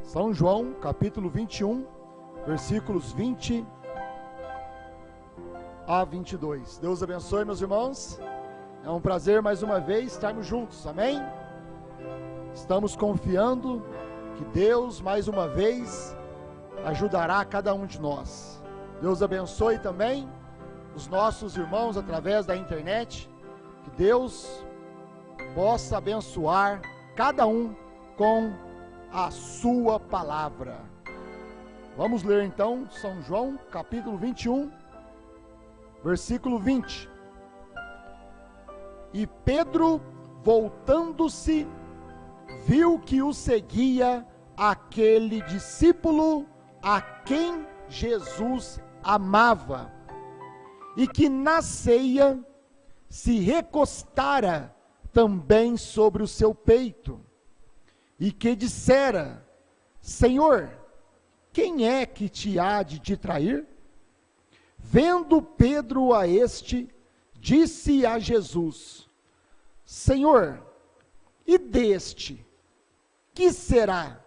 São João, capítulo 21, versículos 20 a 22. Deus abençoe, meus irmãos. É um prazer mais uma vez estarmos juntos, amém? Estamos confiando que Deus mais uma vez ajudará cada um de nós. Deus abençoe também os nossos irmãos através da internet. Que Deus possa abençoar cada um com a sua palavra. Vamos ler então São João, capítulo 21, versículo 20. E Pedro, voltando-se, viu que o seguia aquele discípulo a quem Jesus amava, e que na ceia se recostara também sobre o seu peito, e que dissera: Senhor, quem é que te há de te trair? Vendo Pedro a este, disse a Jesus: Senhor, e deste, que será?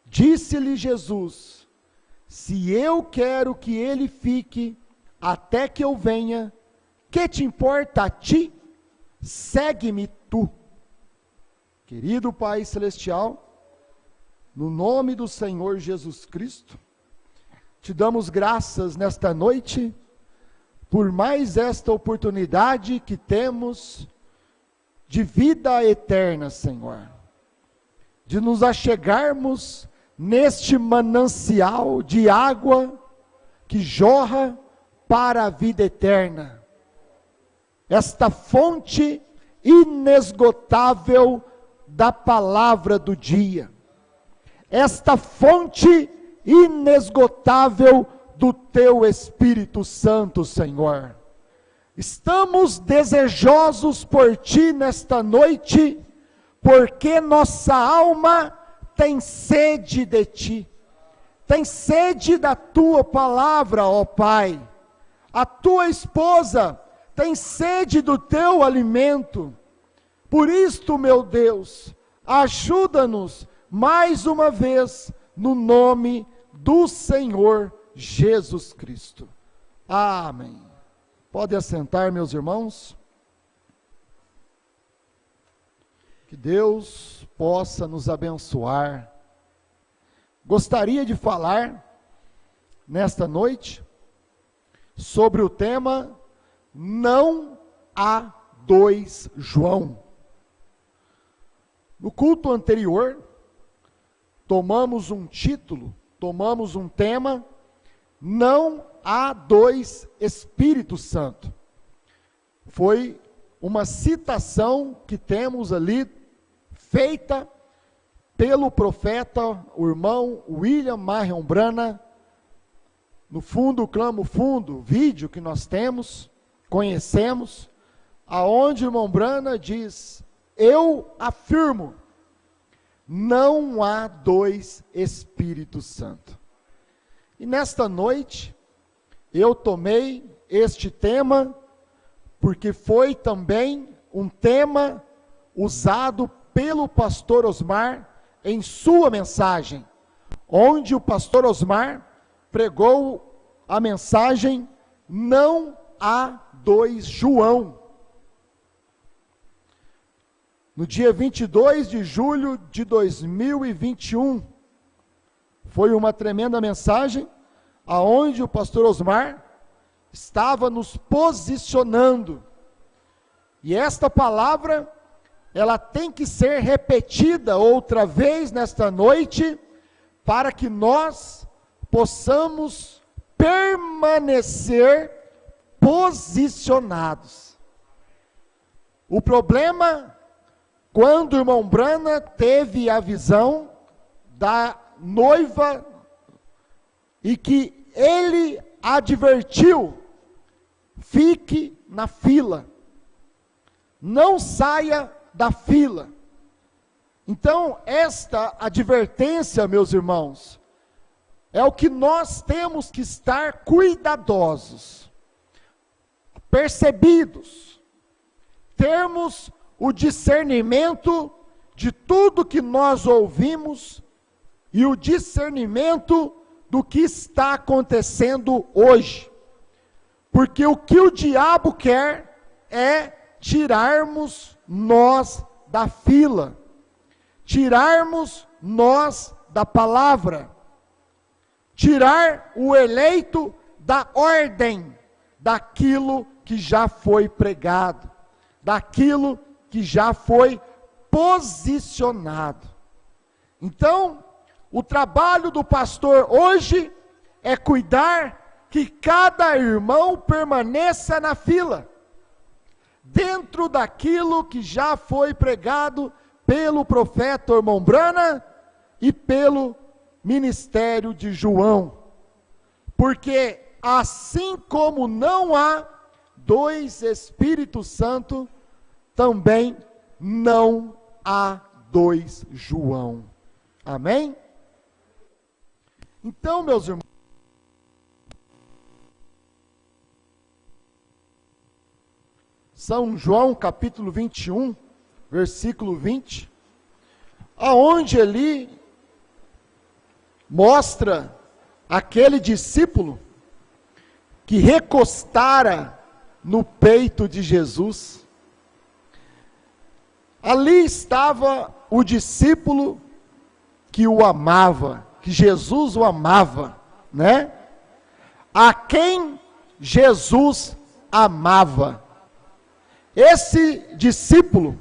Disse-lhe Jesus: se eu quero que ele fique até que eu venha, que te importa a ti? Segue-me tu. Querido Pai Celestial, no nome do Senhor Jesus Cristo, te damos graças nesta noite, por mais esta oportunidade que temos de vida eterna, Senhor, de nos achegarmos neste manancial de água que jorra para a vida eterna, esta fonte inesgotável da palavra do dia, esta fonte inesgotável do teu Espírito Santo, Senhor. Estamos desejosos por ti nesta noite, porque nossa alma tem sede de ti, tem sede da tua palavra, ó Pai. A tua esposa tem sede do teu alimento. Por isto, meu Deus, ajuda-nos mais uma vez, no nome do Senhor Jesus Cristo. Amém. Pode assentar, meus irmãos. Que Deus possa nos abençoar. Gostaria de falar, nesta noite, sobre o tema Não há dois João. No culto anterior, tomamos um título, tomamos um tema, Não há dois Espíritos Santo. Foi uma citação que temos ali, feita pelo profeta, o irmão William Marion Branham. No fundo, clamo fundo, vídeo que nós temos, conhecemos, aonde o irmão Branham diz: eu afirmo, não há dois Espíritos Santos. E nesta noite, eu tomei este tema, porque foi também um tema usado pelo pastor Osmar em sua mensagem, onde o pastor Osmar pregou a mensagem Não há dois João. No dia 22 de julho de 2021, foi uma tremenda mensagem, aonde o pastor Osmar estava nos posicionando. E esta palavra, ela tem que ser repetida outra vez nesta noite, para que nós possamos permanecer posicionados. O problema, quando o irmão Branham teve a visão da noiva, e que ele advertiu: fique na fila, não saia da fila. Então, esta advertência, meus irmãos, é o que nós temos que estar cuidadosos, percebidos, termos o discernimento de tudo que nós ouvimos e o discernimento do que está acontecendo hoje. Porque o que o diabo quer é tirarmos nós da fila, tirarmos nós da palavra, tirar o eleito da ordem, daquilo que já foi pregado, daquilo que já foi posicionado. Então, o trabalho do pastor hoje é cuidar que cada irmão permaneça na fila, dentro daquilo que já foi pregado pelo profeta Ormond Brana e pelo ministério de João. Porque assim como não há dois Espíritos Santos, também não há dois João. Amém? Então, meus irmãos, São João capítulo 21, versículo 20, aonde ele mostra aquele discípulo que recostara no peito de Jesus. Ali estava o discípulo que o amava, que Jesus o amava, né? A quem Jesus amava. Esse discípulo,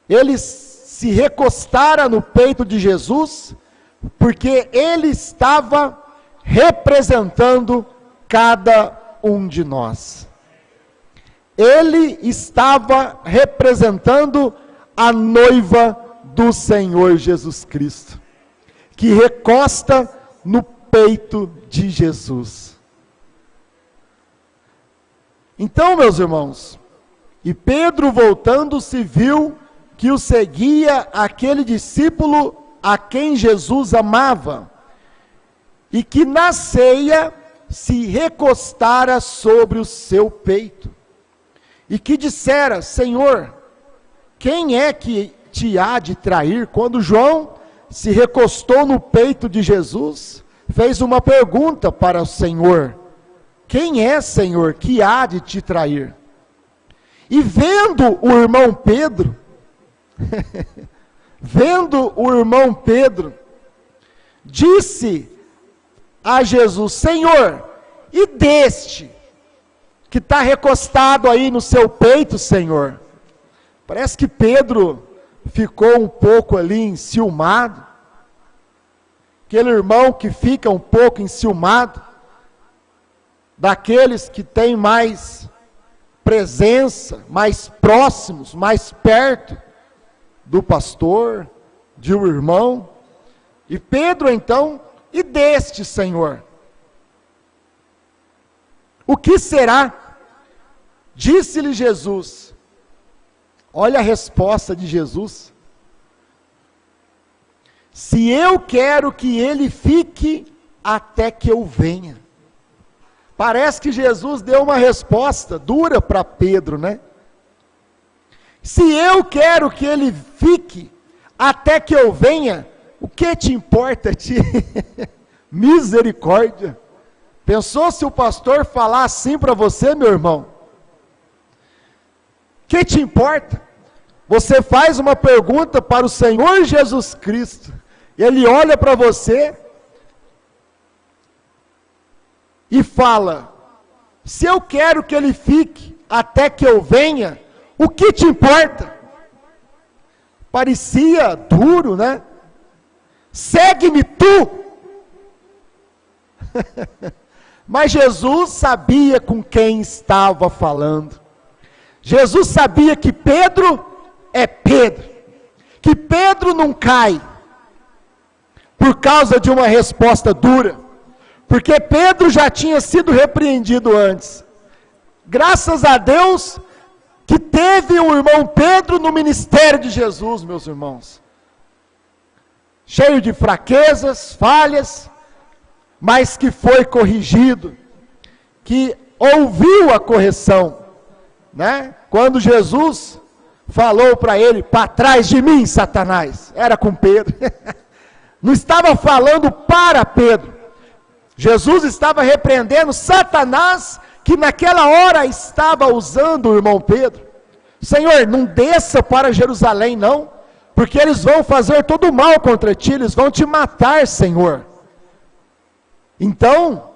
ele se recostara no peito de Jesus, porque ele estava representando cada um de nós. Ele estava representando a noiva do Senhor Jesus Cristo, que recosta no peito de Jesus. Então, meus irmãos, e Pedro voltando-se viu que o seguia aquele discípulo a quem Jesus amava, e que na ceia se recostara sobre o seu peito, e que dissera: Senhor, quem é que te há de trair? Quando João se recostou no peito de Jesus, fez uma pergunta para o Senhor: quem é, Senhor, que há de te trair? E vendo o irmão Pedro, disse a Jesus: Senhor, e deste que está recostado aí no seu peito, Senhor? Parece que Pedro ficou um pouco ali enciumado, aquele irmão que fica um pouco enciumado, daqueles que têm mais presença, mais próximos, mais perto do pastor, de um irmão. E Pedro então: e deste, Senhor? O que será? Disse-lhe Jesus. Olha a resposta de Jesus: se eu quero que ele fique até que eu venha. Parece que Jesus deu uma resposta dura para Pedro, né? Se eu quero que ele fique até que eu venha, o que te importa ti? Misericórdia. Pensou se o pastor falar assim para você, meu irmão? O que te importa? Você faz uma pergunta para o Senhor Jesus Cristo, ele olha para você e fala: se eu quero que ele fique até que eu venha, o que te importa? Parecia duro, né? Segue-me tu. Mas Jesus sabia com quem estava falando. Jesus sabia que Pedro é Pedro, que Pedro não cai por causa de uma resposta dura, porque Pedro já tinha sido repreendido antes. Graças a Deus que teve um irmão Pedro no ministério de Jesus, meus irmãos, cheio de fraquezas, falhas, mas que foi corrigido, que ouviu a correção, né? Quando Jesus falou para ele: para trás de mim, Satanás, era com Pedro, não estava falando para Pedro. Jesus estava repreendendo Satanás, que naquela hora estava usando o irmão Pedro. Senhor, não desça para Jerusalém não, porque eles vão fazer todo o mal contra ti, eles vão te matar, Senhor. Então,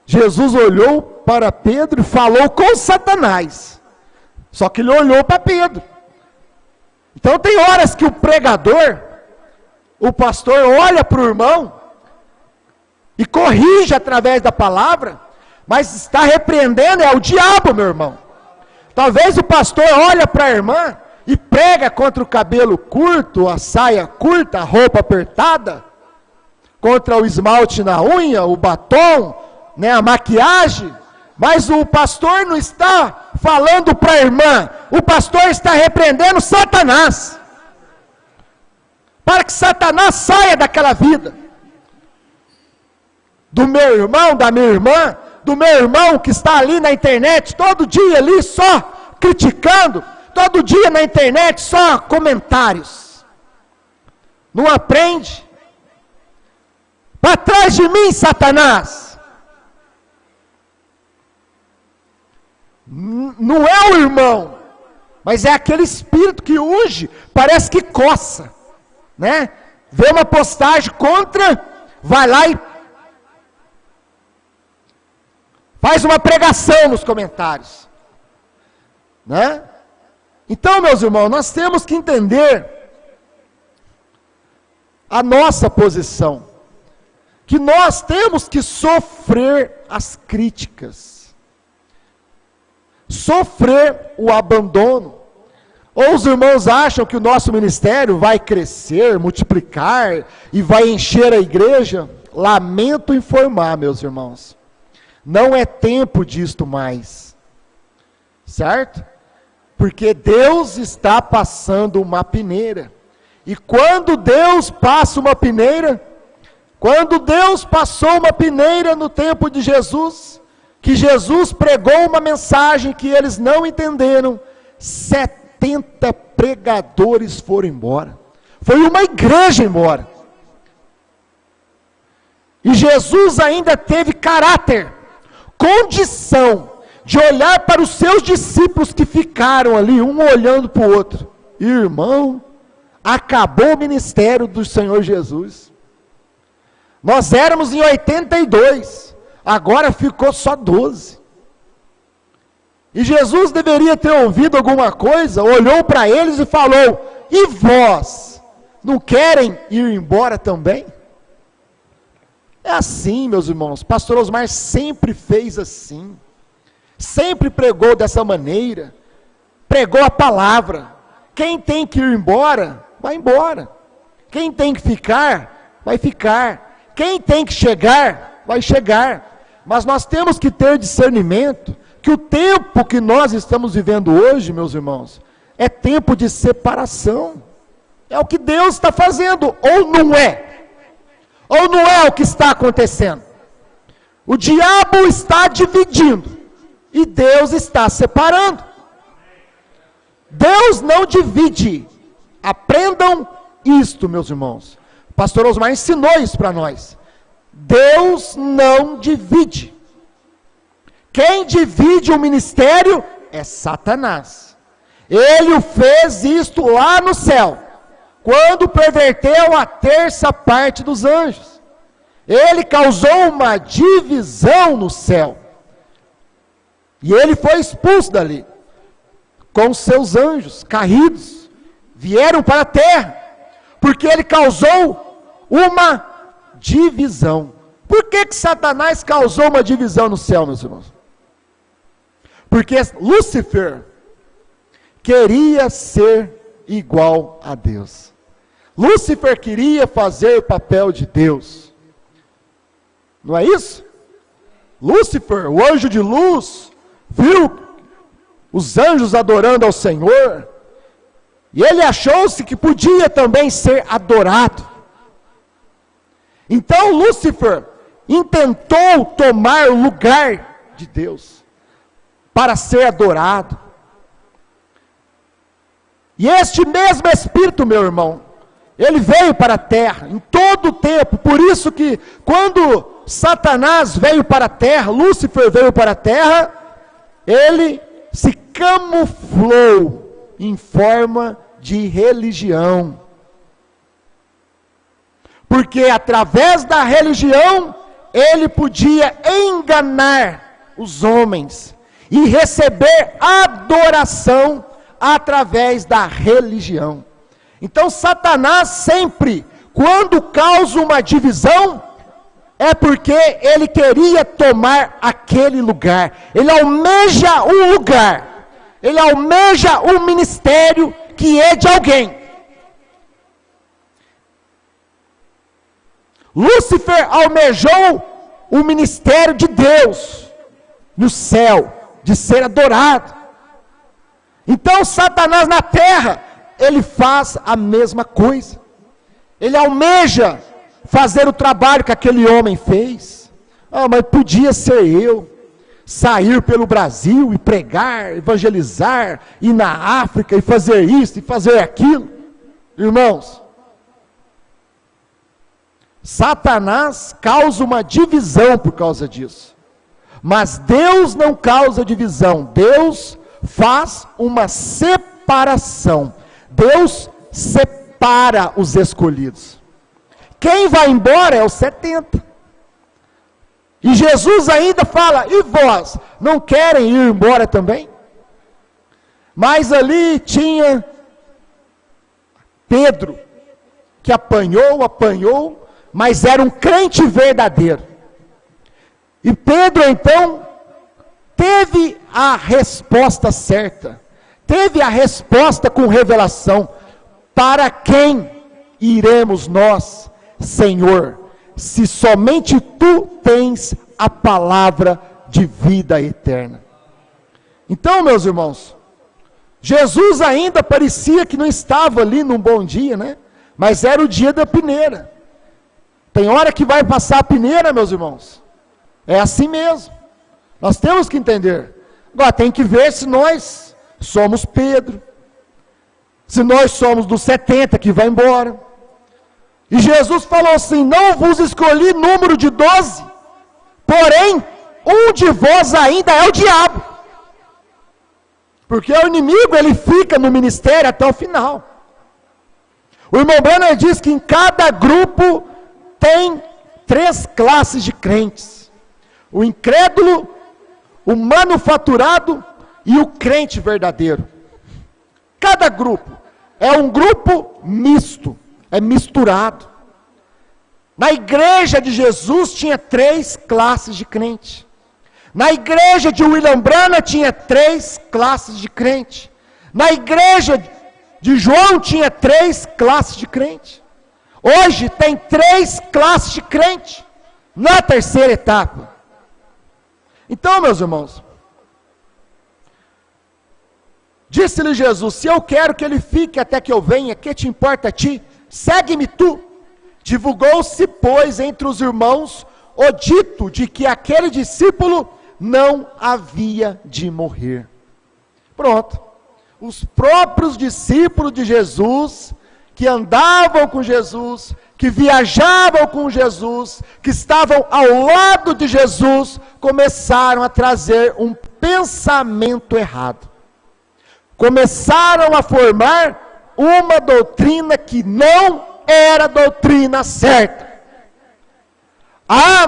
Jesus olhou para Pedro e falou com Satanás, só que ele olhou para Pedro. Então tem horas que o pregador, o pastor olha para o irmão, e corrige através da palavra, mas está repreendendo é o diabo, meu irmão. Talvez o pastor olha para a irmã, e prega contra o cabelo curto, a saia curta, a roupa apertada, contra o esmalte na unha, o batom, né, a maquiagem, mas o pastor não está falando para a irmã, o pastor está repreendendo Satanás, para que Satanás saia daquela vida, do meu irmão, da minha irmã, do meu irmão que está ali na internet, todo dia ali só criticando, todo dia na internet só comentários, não aprende, para trás de mim, Satanás. Não é o irmão, mas é aquele espírito que unge, parece que coça, né? Vê uma postagem contra, vai lá e faz uma pregação nos comentários, né? Então, meus irmãos, nós temos que entender a nossa posição, que nós temos que sofrer as críticas, sofrer o abandono. Ou os irmãos acham que o nosso ministério vai crescer, multiplicar e vai encher a igreja? Lamento informar, meus irmãos, não é tempo disto mais, certo? Porque Deus está passando uma peneira, e quando Deus passa uma peneira, quando Deus passou uma peneira no tempo de Jesus, que Jesus pregou uma mensagem que eles não entenderam, 70 pregadores foram embora, foi uma igreja embora, e Jesus ainda teve caráter, condição, de olhar para os seus discípulos que ficaram ali, um olhando para o outro, irmão, acabou o ministério do Senhor Jesus, nós éramos em 82, agora ficou só 12, e Jesus deveria ter ouvido alguma coisa, olhou para eles e falou, e vós, não querem ir embora também? É assim, meus irmãos, pastor Osmar sempre fez assim, sempre pregou dessa maneira, pregou a palavra, quem tem que ir embora, vai embora, quem tem que ficar, vai ficar, quem tem que chegar, vai chegar, mas nós temos que ter discernimento, que o tempo que nós estamos vivendo hoje, meus irmãos, é tempo de separação, é o que Deus está fazendo, ou não é o que está acontecendo, o diabo está dividindo, e Deus está separando, Deus não divide, aprendam isto, meus irmãos, o pastor Osmar ensinou isso para nós, Deus não divide, quem divide o ministério é Satanás, ele fez isto lá no céu, quando perverteu a terça parte dos anjos, ele causou uma divisão no céu, e ele foi expulso dali, com seus anjos caídos, vieram para a terra, porque ele causou uma divisão. Por que Satanás causou uma divisão no céu, meus irmãos? Porque Lúcifer queria ser igual a Deus, Lúcifer queria fazer o papel de Deus, não é isso? Lúcifer, o anjo de luz, viu os anjos adorando ao Senhor, e ele achou-se que podia também ser adorado, então Lúcifer intentou tomar o lugar de Deus, para ser adorado, e este mesmo espírito, meu irmão, Ele veio para a terra, em todo o tempo. Por isso que quando Satanás veio para a terra, Lúcifer veio para a terra, ele se camuflou em forma de religião. Porque através da religião, ele podia enganar os homens e receber adoração através da religião. Então Satanás sempre, quando causa uma divisão, é porque ele queria tomar aquele lugar. Ele almeja um lugar, ele almeja um ministério que é de alguém. Lúcifer almejou o ministério de Deus no céu, de ser adorado. Então Satanás na terra, ele faz a mesma coisa. Ele almeja fazer o trabalho que aquele homem fez. Mas podia ser eu, sair pelo Brasil e pregar, evangelizar, ir na África e fazer isso e fazer aquilo. Irmãos, Satanás causa uma divisão por causa disso. Mas Deus não causa divisão. Deus faz uma separação. Deus separa os escolhidos. Quem vai embora é os 70. E Jesus ainda fala: e vós, não querem ir embora também? Mas ali tinha Pedro, que apanhou, mas era um crente verdadeiro. E Pedro então teve a resposta certa, teve a resposta com revelação: para quem iremos nós, Senhor, se somente Tu tens a palavra de vida eterna? Então, meus irmãos, Jesus ainda parecia que não estava ali num bom dia, né? Mas era o dia da peneira. Tem hora que vai passar a peneira, meus irmãos. É assim mesmo. Nós temos que entender. Agora tem que ver se nós somos Pedro, se nós somos dos 70 que vai embora. E Jesus falou assim: não vos escolhi número de 12, porém um de vós ainda é o diabo. Porque o inimigo, ele fica no ministério até o final. O irmão Branham diz que em cada grupo tem 3 classes de crentes: o incrédulo, o manufaturado e o crente verdadeiro. Cada grupo é um grupo misto, é misturado. Na igreja de Jesus tinha 3 classes de crente. Na igreja de William Branham tinha 3 classes de crente. Na igreja de João tinha 3 classes de crente. Hoje tem 3 classes de crente, na terceira etapa. Então, meus irmãos, disse-lhe Jesus: se eu quero que ele fique até que eu venha, que te importa a ti? Segue-me tu. Divulgou-se, pois, entre os irmãos o dito de que aquele discípulo não havia de morrer. Pronto. Os próprios discípulos de Jesus, que andavam com Jesus, que viajavam com Jesus, que estavam ao lado de Jesus, começaram a trazer um pensamento errado. Começaram a formar uma doutrina que não era a doutrina certa.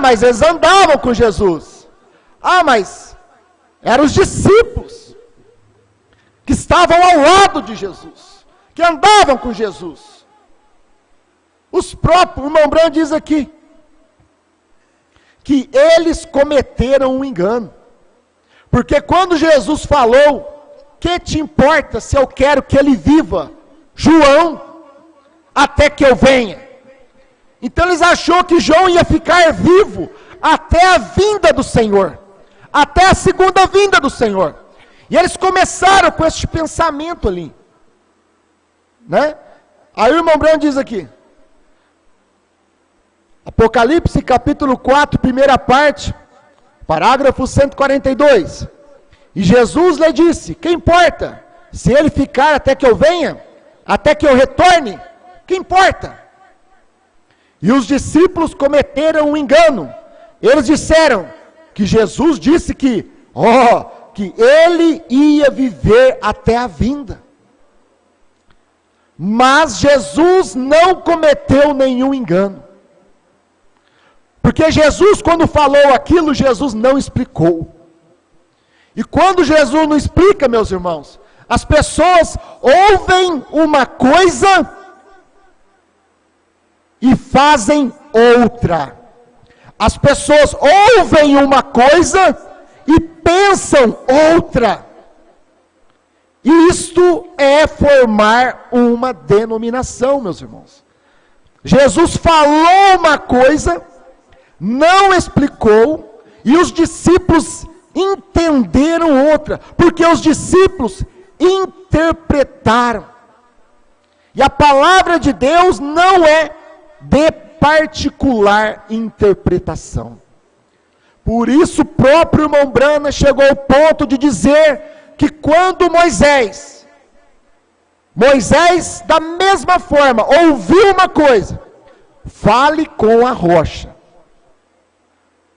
Mas eles andavam com Jesus. Mas eram os discípulos que estavam ao lado de Jesus, que andavam com Jesus. Os próprios, o irmão Branham diz aqui, que eles cometeram um engano. Porque quando Jesus falou: que te importa se eu quero que ele viva, João, até que eu venha? Então eles achou que João ia ficar vivo até a vinda do Senhor, até a segunda vinda do Senhor. E eles começaram com este pensamento ali, né? Aí o irmão Branham diz aqui, Apocalipse capítulo 4, primeira parte, parágrafo 142. E Jesus lhe disse: que importa se ele ficar até que eu venha, até que eu retorne? Que importa? E os discípulos cometeram um engano. Eles disseram que Jesus disse que ele ia viver até a vinda. Mas Jesus não cometeu nenhum engano. Porque Jesus, quando falou aquilo, Jesus não explicou. E quando Jesus não explica, meus irmãos, as pessoas ouvem uma coisa e fazem outra. As pessoas ouvem uma coisa e pensam outra. E isto é formar uma denominação, meus irmãos. Jesus falou uma coisa, não explicou, e os discípulos entenderam outra, porque os discípulos interpretaram. E a palavra de Deus não é de particular interpretação. Por isso o próprio irmão Brana chegou ao ponto de dizer que quando Moisés, da mesma forma, ouviu uma coisa, fale com a rocha.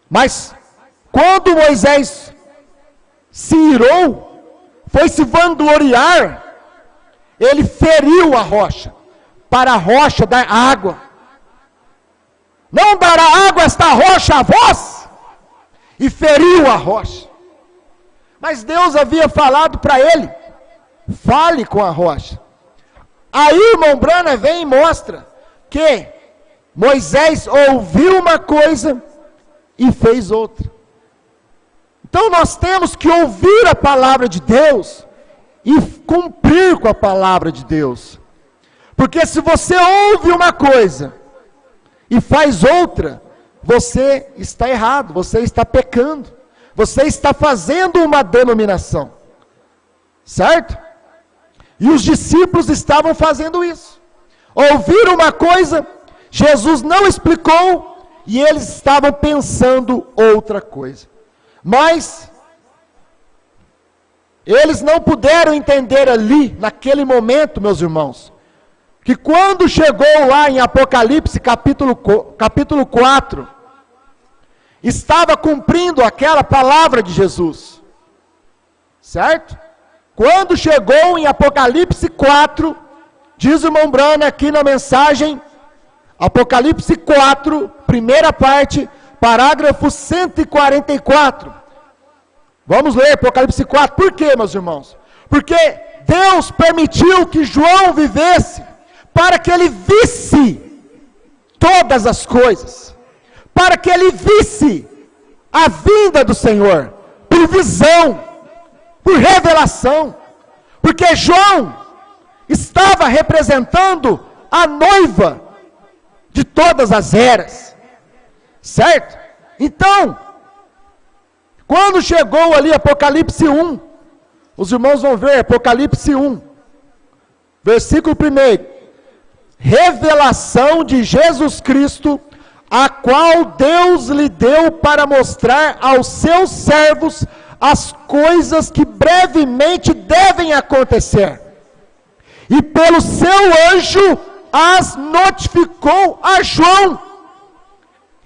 Mas, quando Moisés se irou, foi se vangloriar, ele feriu a rocha, para a rocha dar água. Não dará água esta rocha a vós? E feriu a rocha. Mas Deus havia falado para ele, fale com a rocha. Aí o irmão Brana vem e mostra que Moisés ouviu uma coisa e fez outra. Então nós temos que ouvir a palavra de Deus e cumprir com a palavra de Deus. Porque se você ouve uma coisa e faz outra, você está errado, você está pecando. Você está fazendo uma denominação, certo? E os discípulos estavam fazendo isso. Ouviram uma coisa, Jesus não explicou, e eles estavam pensando outra coisa. Mas, eles não puderam entender ali, naquele momento, meus irmãos, que quando chegou lá em Apocalipse capítulo 4, estava cumprindo aquela palavra de Jesus, certo? Quando chegou em Apocalipse 4, diz o irmão Brana aqui na mensagem, Apocalipse 4, primeira parte, parágrafo 144, vamos ler Apocalipse 4, por quê, meus irmãos? Porque Deus permitiu que João vivesse, para que ele visse todas as coisas, para que ele visse a vinda do Senhor, por visão, por revelação, porque João estava representando a noiva de todas as eras, certo? Então, quando chegou ali Apocalipse 1, os irmãos vão ver Apocalipse 1, versículo 1, revelação de Jesus Cristo, a qual Deus lhe deu para mostrar aos seus servos as coisas que brevemente devem acontecer. E pelo seu anjo as notificou a João.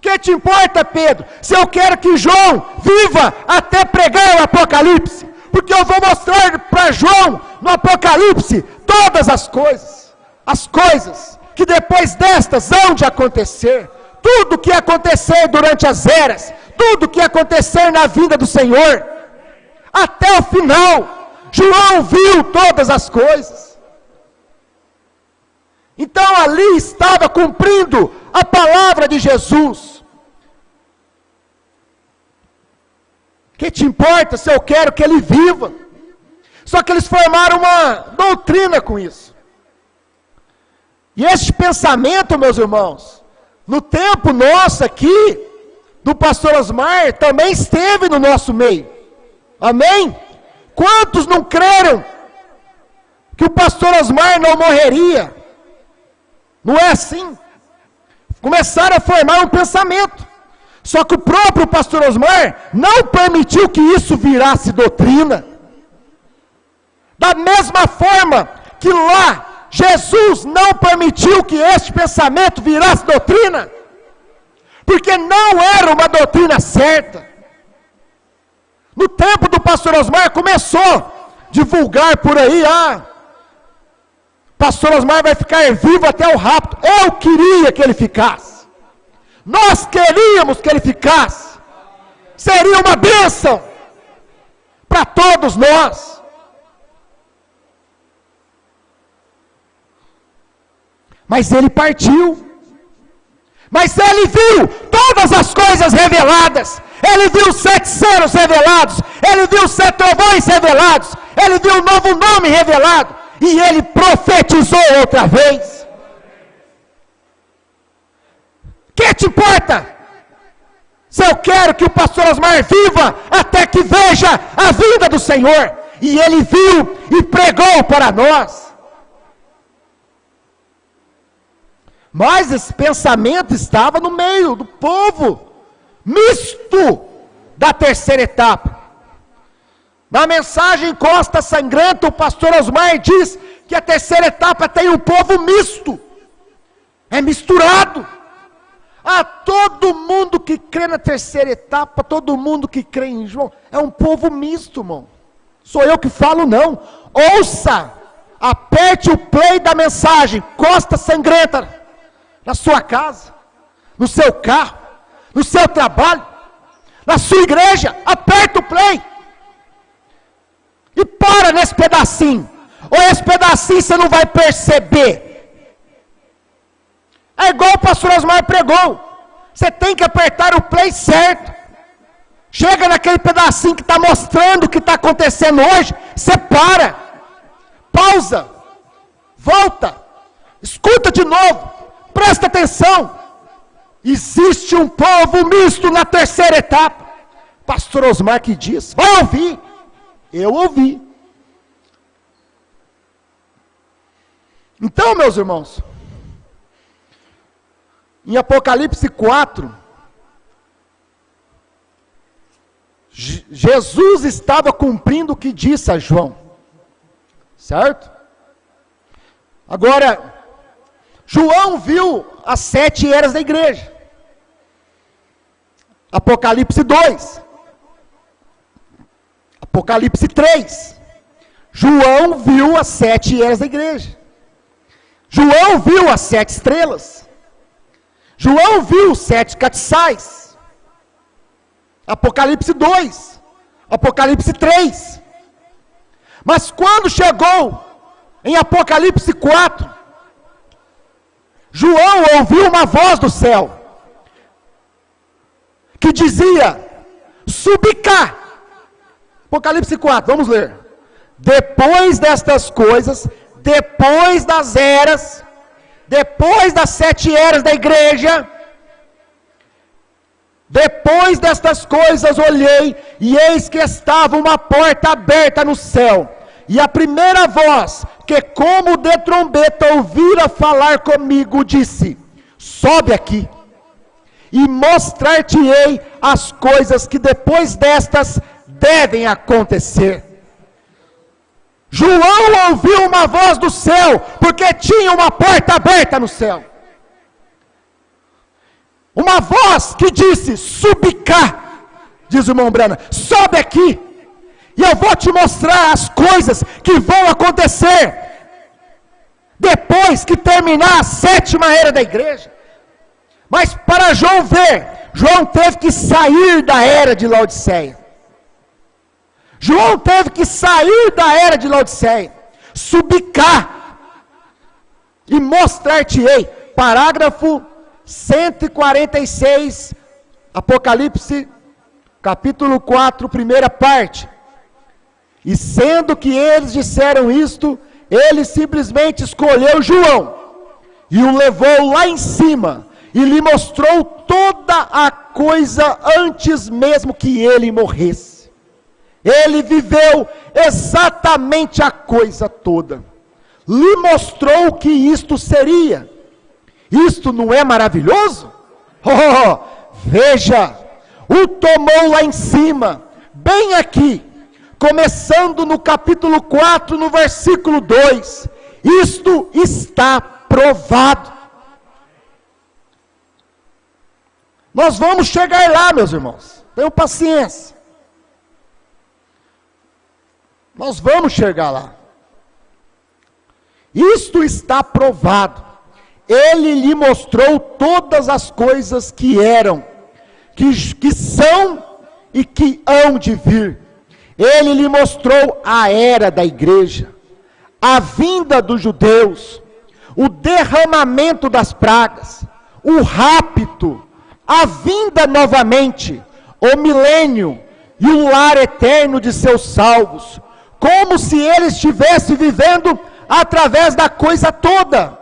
Que te importa, Pedro, se eu quero que João viva até pregar o Apocalipse? Porque eu vou mostrar para João, no Apocalipse, todas as coisas que depois destas hão de acontecer. Tudo que acontecer durante as eras, tudo que acontecer na vinda do Senhor, até o final, João viu todas as coisas. Então ali estava cumprindo a palavra de Jesus. Que te importa se eu quero que ele viva? Só que eles formaram uma doutrina com isso. E este pensamento, meus irmãos, no tempo nosso aqui, do pastor Osmar, também esteve no nosso meio. Amém? Quantos não creram que o pastor Osmar não morreria? Não é assim? Começaram a formar um pensamento. Só que o próprio pastor Osmar não permitiu que isso virasse doutrina. Da mesma forma que lá Jesus não permitiu que este pensamento virasse doutrina, porque não era uma doutrina certa. No tempo do pastor Osmar começou a divulgar por aí, pastor Osmar vai ficar vivo até o rapto. Eu queria que ele ficasse, nós queríamos que ele ficasse, seria uma bênção para todos nós. Mas ele partiu. Mas ele viu todas as coisas reveladas. Ele viu 7 selos revelados. Ele viu 7 trovões revelados. Ele viu um novo nome revelado. E ele profetizou outra vez. Que te importa? Se eu quero que o pastor Osmar viva até que veja a vinda do Senhor. E ele viu e pregou para nós. Mas esse pensamento estava no meio do povo, misto da terceira etapa. Na mensagem Costa Sangrenta, o pastor Osmar diz que a terceira etapa tem um povo misto, é misturado. Todo mundo que crê na terceira etapa, todo mundo que crê em João, é um povo misto, irmão. Sou eu que falo, não. Ouça, aperte o play da mensagem Costa Sangrenta, na sua casa, no seu carro, no seu trabalho, na sua igreja, aperta o play, e para nesse pedacinho, ou esse pedacinho você não vai perceber, é igual o pastor Osmar pregou, você tem que apertar o play certo, chega naquele pedacinho que está mostrando o que está acontecendo hoje, você para, pausa, volta, escuta de novo, presta atenção, existe um povo misto na terceira etapa, pastor Osmar que diz, vai ouvir, eu ouvi. Então, meus irmãos, em Apocalipse 4, Jesus estava cumprindo o que disse a João, certo? Agora, João viu as 7 eras da igreja. Apocalipse 2. Apocalipse 3. João viu as 7 eras da igreja. João viu as 7 estrelas. João viu os 7 castiçais. Apocalipse 2. Apocalipse 3. Mas quando chegou em Apocalipse 4, João ouviu uma voz do céu, que dizia, subi cá. Apocalipse 4, vamos ler. Depois destas coisas, depois das eras, depois das 7 eras da igreja, depois destas coisas olhei, e eis que estava uma porta aberta no céu, e a primeira voz, que como de trombeta ouvira falar comigo, disse, sobe aqui, e mostrar-te-ei as coisas que depois destas devem acontecer. João ouviu uma voz do céu, porque tinha uma porta aberta no céu. Uma voz que disse, subi cá, diz o irmão Brana, sobe aqui, e eu vou te mostrar as coisas que vão acontecer, depois que terminar a 7ª era da igreja. Mas para João ver, João teve que sair da era de Laodiceia. João teve que sair da era de Laodiceia, subir cá, e mostrar-te-ei, parágrafo 146, Apocalipse, capítulo 4, primeira parte. E sendo que eles disseram isto, ele simplesmente escolheu João, e o levou lá em cima, e lhe mostrou toda a coisa antes mesmo que ele morresse. Ele viveu exatamente a coisa toda, lhe mostrou que isto seria. Isto não é maravilhoso? Veja, o tomou lá em cima, bem aqui, começando no capítulo 4, no versículo 2, Isto está provado. Nós vamos chegar lá, meus irmãos. Tenham paciência. Nós vamos chegar lá. Isto está provado. Ele lhe mostrou todas as coisas que eram, que são e que hão de vir. Ele lhe mostrou a era da igreja, a vinda dos judeus, o derramamento das pragas, o rapto, a vinda novamente, o milênio e o lar eterno de seus salvos, como se ele estivesse vivendo através da coisa toda.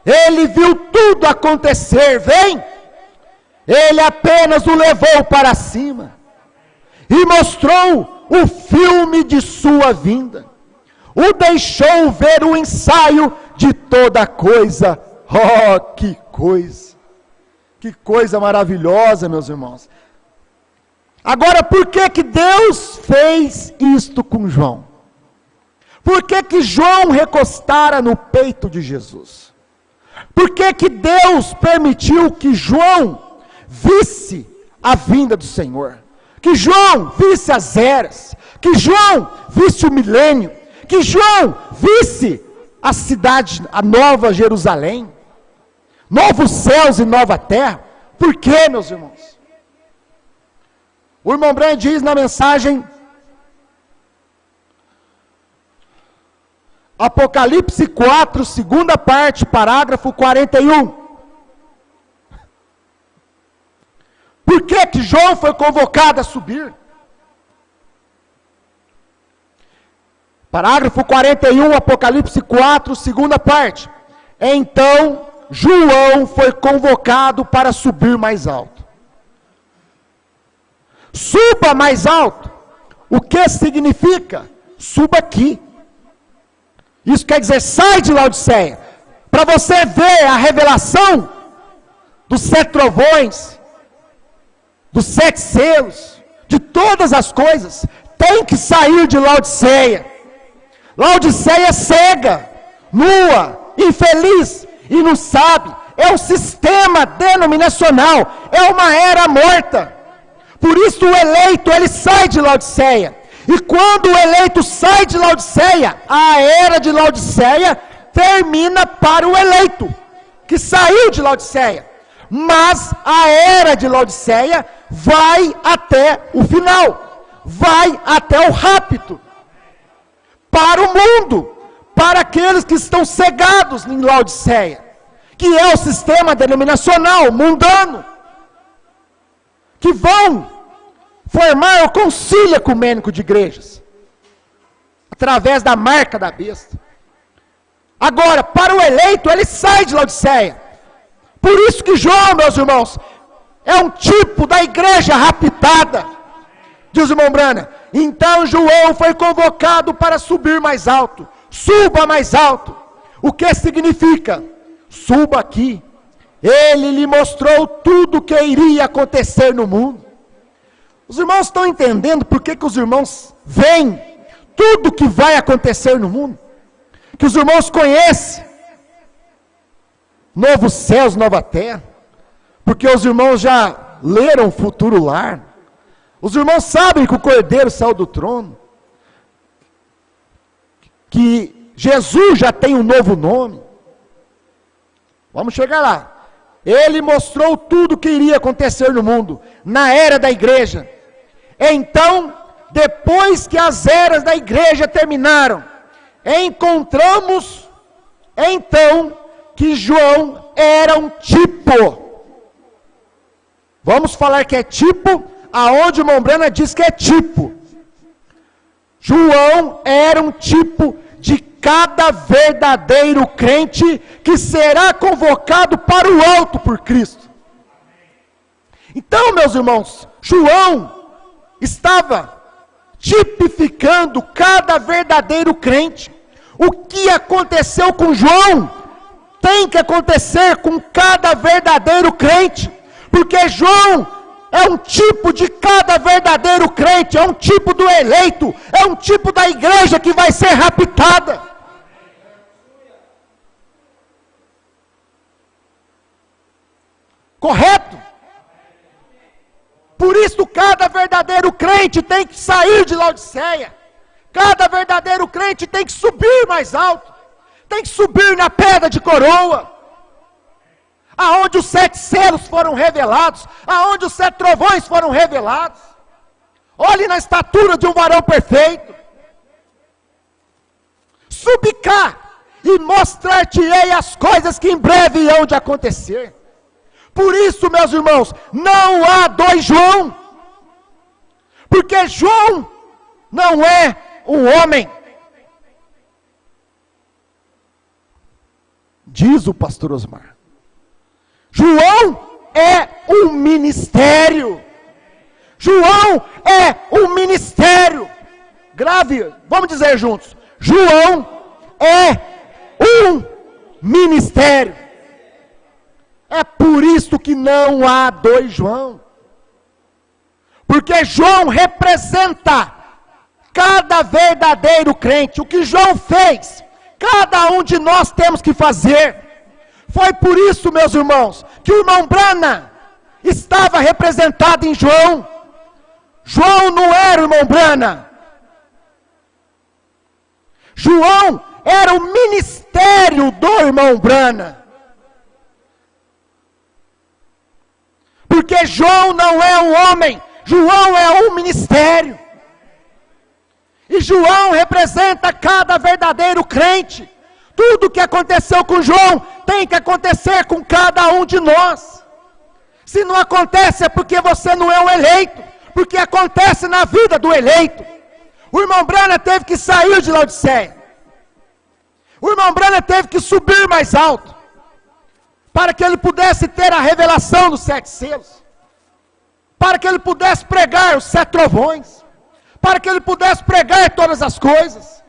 Ele viu tudo acontecer, vem? Ele apenas o levou para cima e mostrou o filme de sua vinda. O deixou ver o ensaio de toda coisa. Oh, que coisa! Que coisa maravilhosa, meus irmãos. Agora, por que Deus fez isto com João? Por que João recostara no peito de Jesus? Por que Deus permitiu que João visse a vinda do Senhor? Que João visse as eras, que João visse o milênio, que João visse a cidade, a nova Jerusalém, novos céus e nova terra. Por quê, meus irmãos? O irmão Branham diz na mensagem, Apocalipse 4, segunda parte, parágrafo 41. Por que João foi convocado a subir? Parágrafo 41, Apocalipse 4, segunda parte. Então, João foi convocado para subir mais alto. Suba mais alto. O que significa? Suba aqui. Isso quer dizer, sai de Laodiceia, para você ver a revelação dos 7 trovões, dos 7 selos, de todas as coisas. Tem que sair de Laodiceia. Laodiceia é cega, nua, infeliz e não sabe. É um sistema denominacional, é uma era morta. Por isso o eleito, ele sai de Laodiceia. E quando o eleito sai de Laodiceia, a era de Laodiceia termina para o eleito, que saiu de Laodiceia. Mas a era de Laodiceia vai até o final, vai até o rapto, para o mundo, para aqueles que estão cegados em Laodiceia, que é o sistema denominacional, mundano, que vão formar o concílio ecumênico de igrejas, através da marca da besta. Agora, para o eleito, ele sai de Laodiceia. Por isso que João, meus irmãos, é um tipo da igreja raptada, diz o irmão Branham. Então João foi convocado para subir mais alto. Suba mais alto. O que significa? Suba aqui. Ele lhe mostrou tudo o que iria acontecer no mundo. Os irmãos estão entendendo por que os irmãos veem tudo que vai acontecer no mundo? Que os irmãos conhecem novos céus, nova terra, porque os irmãos já leram o futuro lar. Os irmãos sabem que o Cordeiro saiu do trono, que Jesus já tem um novo nome. Vamos chegar lá. Ele mostrou tudo o que iria acontecer no mundo, na era da igreja. Então, depois que as eras da igreja terminaram, encontramos, então, que João era um tipo. Vamos falar que é tipo, aonde o irmão Branham diz que é tipo. João era um tipo de cada verdadeiro crente que será convocado para o alto por Cristo. Então, meus irmãos, João estava tipificando cada verdadeiro crente. O que aconteceu com João tem que acontecer com cada verdadeiro crente, porque João é um tipo de cada verdadeiro crente, é um tipo do eleito, é um tipo da igreja que vai ser raptada. Correto? Por isso, cada verdadeiro crente tem que sair de Laodiceia. Cada verdadeiro crente tem que subir mais alto. Tem que subir na pedra de coroa. Aonde os 7 selos foram revelados. Aonde os 7 trovões foram revelados. Olhe na estatura de um varão perfeito. Subi cá e mostrar-te-ei as coisas que em breve hão de acontecer. Por isso, meus irmãos, não há 2 João. Porque João não é um homem. Diz o pastor Osmar. João é um ministério. João é um ministério. Grave, vamos dizer juntos. João é um ministério. É por isso que não há 2 João. Porque João representa cada verdadeiro crente. O que João fez, cada um de nós temos que fazer. Foi por isso, meus irmãos, que o irmão Brana estava representado em João. João não era o irmão Brana. João era o ministério do irmão Brana. Porque João não é um homem, João é um ministério. E João representa cada verdadeiro crente. Tudo que aconteceu com João tem que acontecer com cada um de nós. Se não acontece é porque você não é um eleito, porque acontece na vida do eleito. O irmão Brana teve que sair de Laodiceia. O irmão Brana teve que subir mais alto, para que ele pudesse ter a revelação dos 7 selos, para que ele pudesse pregar os 7 trovões, para que ele pudesse pregar todas as coisas.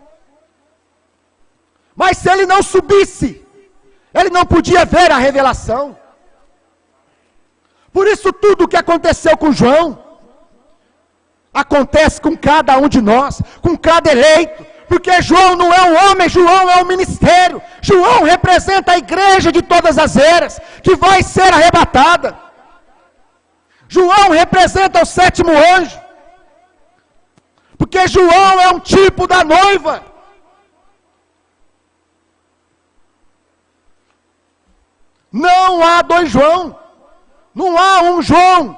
Mas se ele não subisse, ele não podia ver a revelação. Por isso tudo o que aconteceu com João, acontece com cada um de nós, com cada eleito. Porque João não é um homem, João é um ministério. João representa a igreja de todas as eras, que vai ser arrebatada. João representa o 7º anjo. Porque João é um tipo da noiva. Não há 2 João. Não há um João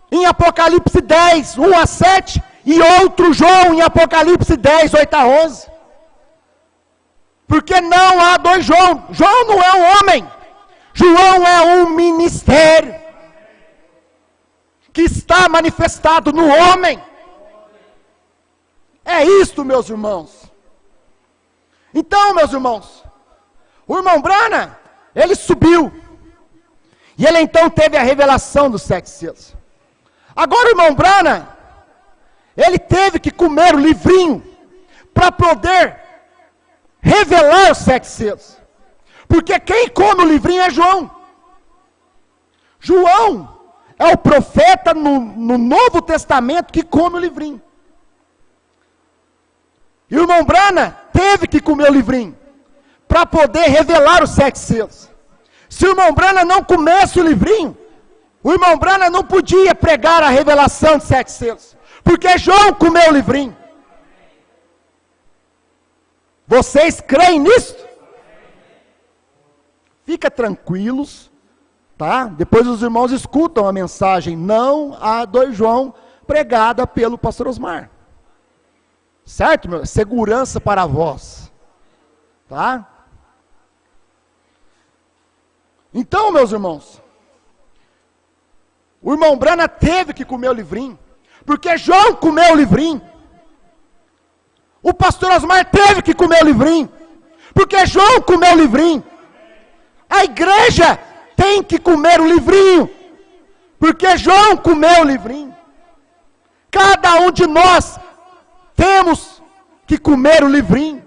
em Apocalipse 10, 1 a 7. E outro João em Apocalipse 10, 8 a 11. Porque não há 2 João. João não é um homem. João é um ministério. Que está manifestado no homem. É isto, meus irmãos. Então, meus irmãos, o irmão Brana, ele subiu. E ele então teve a revelação dos 7 selos. Agora o irmão Brana, ele teve que comer o livrinho para poder revelar os 7 selos. Porque quem come o livrinho é João. João é o profeta no Novo Testamento que come o livrinho. E o irmão Brana teve que comer o livrinho para poder revelar os 7 selos. Se o irmão Brana não comesse o livrinho, o irmão Brana não podia pregar a revelação dos 7 selos. Porque João comeu o livrinho. Vocês creem nisso? Fica tranquilos, tá? Depois os irmãos escutam a mensagem Não há 2 João, pregada pelo pastor Osmar. Certo, meu? Segurança para vós. Tá? Então, meus irmãos, o irmão Brana teve que comer o livrinho. Porque João comeu o livrinho. O pastor Osmar teve que comer o livrinho. Porque João comeu o livrinho. A igreja tem que comer o livrinho. Porque João comeu o livrinho. Cada um de nós temos que comer o livrinho.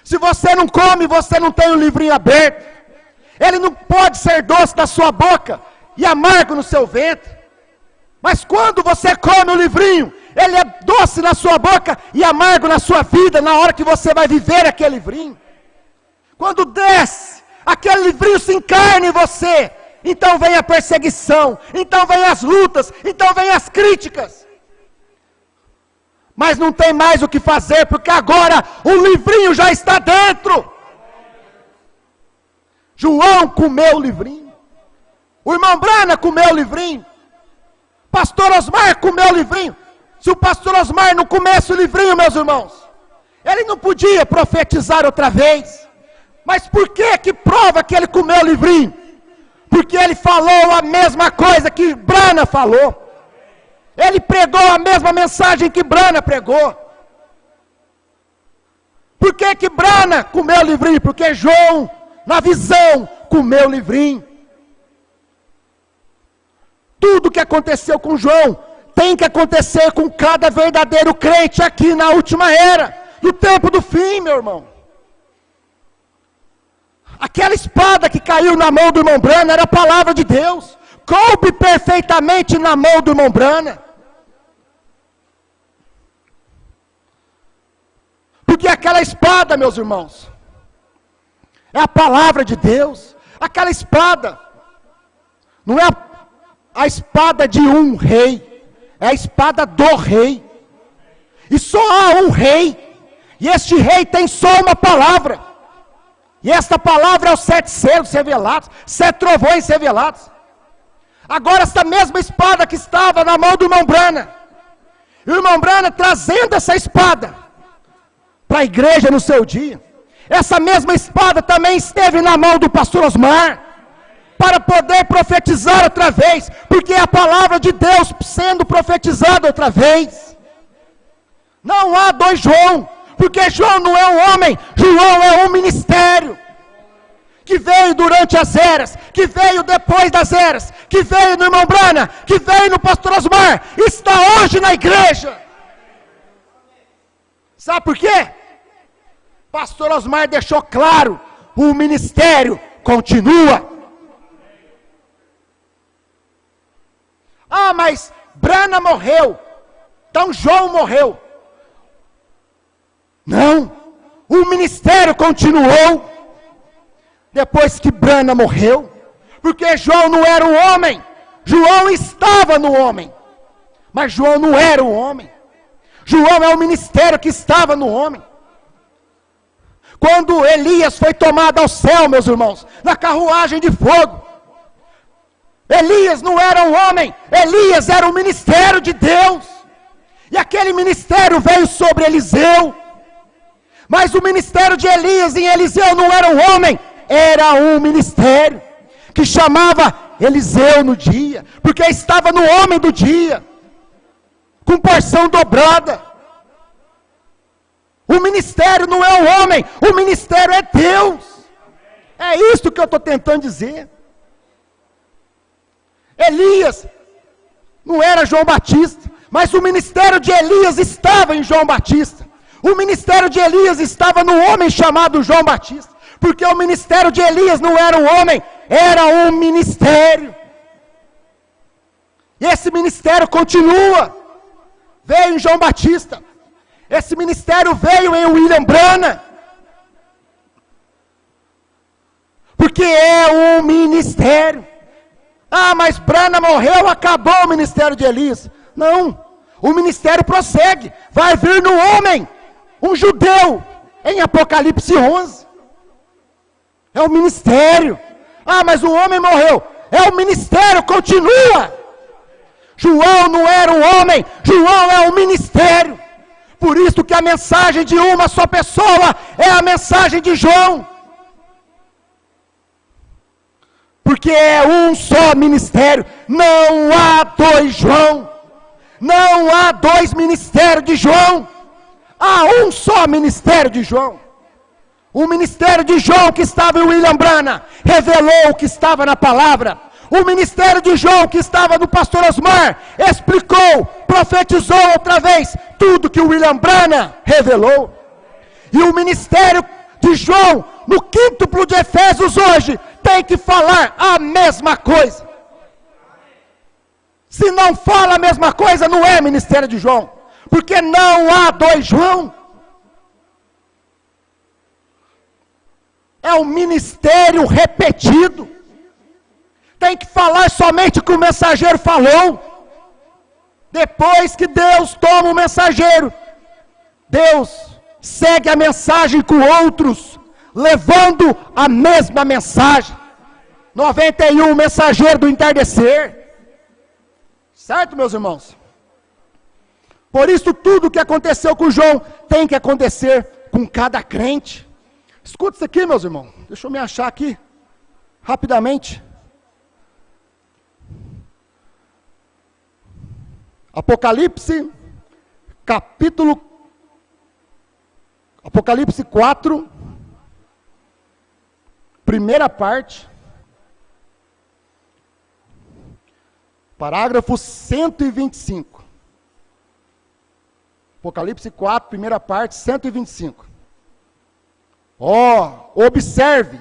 Se você não come, você não tem o livrinho aberto. Ele não pode ser doce na sua boca e amargo no seu ventre. Mas quando você come o livrinho, ele é doce na sua boca e amargo na sua vida, na hora que você vai viver aquele livrinho. Quando desce, aquele livrinho se encarna em você, então vem a perseguição, então vem as lutas, então vem as críticas. Mas não tem mais o que fazer, porque agora o livrinho já está dentro. João comeu o livrinho, o irmão Brana comeu o livrinho, pastor Osmar comeu o livrinho. Se o pastor Osmar não comesse o livrinho, meus irmãos, ele não podia profetizar outra vez. Mas por que prova que ele comeu o livrinho? Porque ele falou a mesma coisa que Brana falou. Ele pregou a mesma mensagem que Brana pregou. Por que Brana comeu o livrinho? Porque João, na visão, comeu o livrinho. Tudo que aconteceu com João tem que acontecer com cada verdadeiro crente aqui na última era, no tempo do fim, meu irmão. Aquela espada que caiu na mão do irmão Brana era a palavra de Deus, coube perfeitamente na mão do irmão Brana. Porque aquela espada, meus irmãos, é a palavra de Deus. Aquela espada não é a espada de um rei, é a espada do rei. E só há um rei, e este rei tem só uma palavra. E esta palavra é os 7 selos revelados, 7 trovões revelados. Agora esta mesma espada que estava na mão do irmão Brana, e o irmão Brana trazendo essa espada para a igreja no seu dia, essa mesma espada também esteve na mão do pastor Osmar, para poder profetizar outra vez, porque é a palavra de Deus sendo profetizada outra vez. Não há 2 João, porque João não é um homem, João é um ministério, que veio durante as eras, que veio depois das eras, que veio no irmão Brana, que veio no pastor Osmar, está hoje na igreja. Sabe por quê? Pastor Osmar deixou claro, o ministério continua. Ah, mas Brana morreu, então João morreu. Não, o ministério continuou depois que Brana morreu, porque João não era um homem, João estava no homem, mas João não era um homem. João é o ministério que estava no homem. Quando Elias foi tomado ao céu, meus irmãos, na carruagem de fogo, Elias não era um homem, Elias era o ministério de Deus, e aquele ministério veio sobre Eliseu. Mas o ministério de Elias em Eliseu não era um homem, era um ministério, que chamava Eliseu no dia, porque estava no homem do dia, com porção dobrada. O ministério não é o homem, o ministério é Deus. É isso que eu estou tentando dizer. Elias não era João Batista, mas o ministério de Elias estava em João Batista. O ministério de Elias estava no homem chamado João Batista, porque o ministério de Elias não era um homem, era um ministério. E esse ministério continua. Veio em João Batista, esse ministério veio em William Brana, porque é um ministério. Ah, mas Brana morreu, acabou o ministério de Elias. Não, o ministério prossegue, vai vir no homem, um judeu, em Apocalipse 11, é o ministério. Ah, mas o homem morreu, é o ministério, continua. João não era um homem, João é um ministério, por isso que a mensagem de uma só pessoa é a mensagem de João, porque é um só ministério, não há 2 João, não há 2 ministérios de João, há um só ministério de João. O ministério de João que estava em William Brana, revelou o que estava na palavra. O ministério de João que estava no pastor Osmar, explicou, profetizou outra vez, tudo que o William Brana revelou. E o ministério de João, no quíntuplo de Efésios hoje, tem que falar a mesma coisa. Se não fala a mesma coisa, não é ministério de João, porque não há 2 João. É um ministério repetido, tem que falar somente o que o mensageiro falou. Depois que Deus toma o mensageiro, Deus segue a mensagem com outros, levando a mesma mensagem. 91, mensageiro do entardecer. Certo, meus irmãos? Por isso, tudo que aconteceu com João tem que acontecer com cada crente. Escuta isso aqui, meus irmãos. Deixa eu me achar aqui, rapidamente. Apocalipse 4, primeira parte, parágrafo 125. Apocalipse 4, primeira parte, 125. Observe,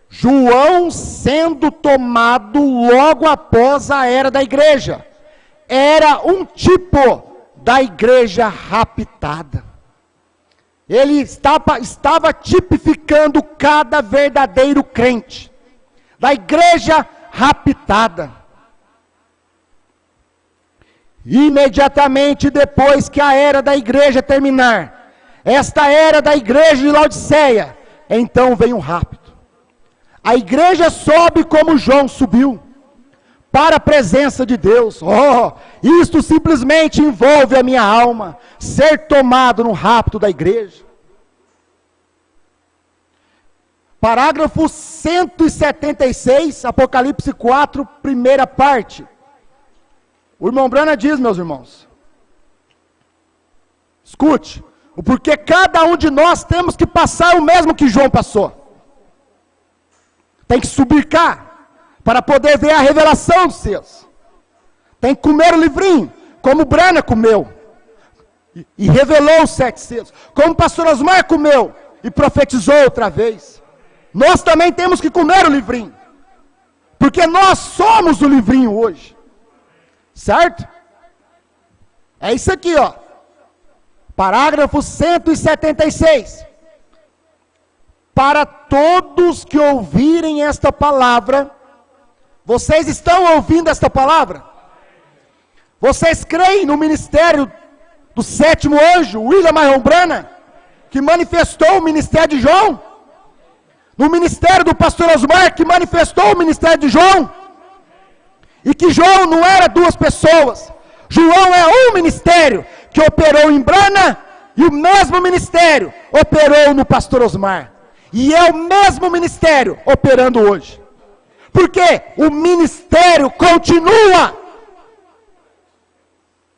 João sendo tomado logo após a era da igreja, era um tipo da igreja raptada. Ele estava tipificando cada verdadeiro crente, da igreja raptada. Imediatamente depois que a era da igreja terminar, esta era da igreja de Laodiceia, então vem um rapto. A igreja sobe como João subiu, para a presença de Deus. Isto simplesmente envolve a minha alma, ser tomado no rapto da igreja. Parágrafo 176, Apocalipse 4, primeira parte. O irmão Branham diz, meus irmãos, escute, o porquê cada um de nós temos que passar o mesmo que João passou. Tem que subir cá, para poder ver a revelação dos seus. Tem que comer o livrinho, como Branham comeu, e revelou os 7 selos, como o pastor Osmar comeu, e profetizou outra vez. Nós também temos que comer o livrinho, porque nós somos o livrinho hoje, certo? É isso aqui, parágrafo 176, para todos que ouvirem esta palavra. Vocês estão ouvindo esta palavra? Vocês creem no ministério do 7º anjo, William Marion Branham, que manifestou o ministério de João? No ministério do pastor Osmar, que manifestou o ministério de João? E que João não era 2 pessoas. João é um ministério que operou em Branham, e o mesmo ministério operou no pastor Osmar. E é o mesmo ministério operando hoje. Porque o ministério continua.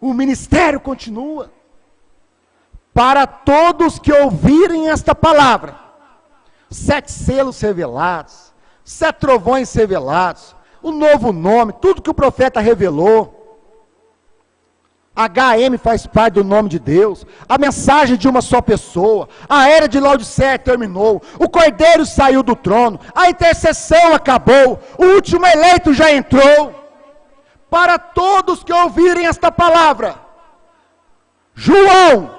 O ministério continua. Para todos que ouvirem esta palavra, 7 selos revelados, 7 trovões revelados, o novo nome, tudo que o profeta revelou. HM faz parte do nome de Deus, a mensagem de uma só pessoa, a era de Laodiceia terminou, o Cordeiro saiu do trono, a intercessão acabou, o último eleito já entrou. Para todos que ouvirem esta palavra, João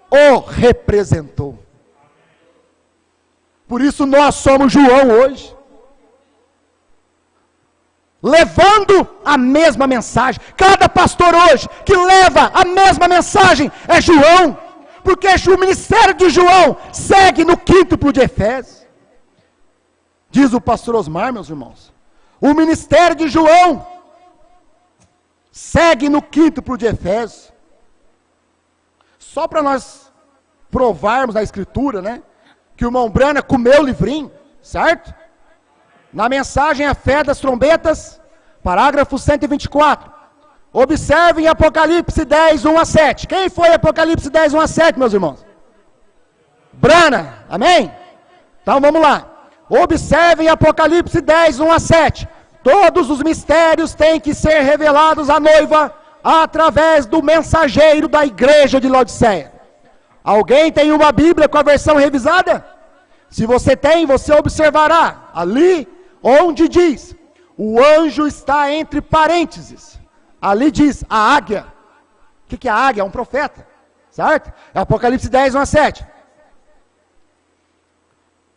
o representou. Por isso nós somos João hoje, levando a mesma mensagem. Cada pastor hoje que leva a mesma mensagem é João, porque o ministério de João segue no quíntuplo de Efésios. Diz o pastor Osmar, meus irmãos, o ministério de João segue no quíntuplo de Efésios. Só para nós provarmos na escritura, que o irmão Branham comeu o livrinho, certo? Na mensagem A Fé das Trombetas, parágrafo 124. Observem Apocalipse 10, 1 a 7. Quem foi Apocalipse 10, 1 a 7, meus irmãos? Branham, amém? Então vamos lá. Observem Apocalipse 10, 1 a 7. Todos os mistérios têm que ser revelados à noiva através do mensageiro da igreja de Laodiceia. Alguém tem uma Bíblia com a versão revisada? Se você tem, você observará ali onde diz: o anjo está entre parênteses. Ali diz a águia. O que é a águia? É um profeta, certo? É Apocalipse 10, 1 a 7.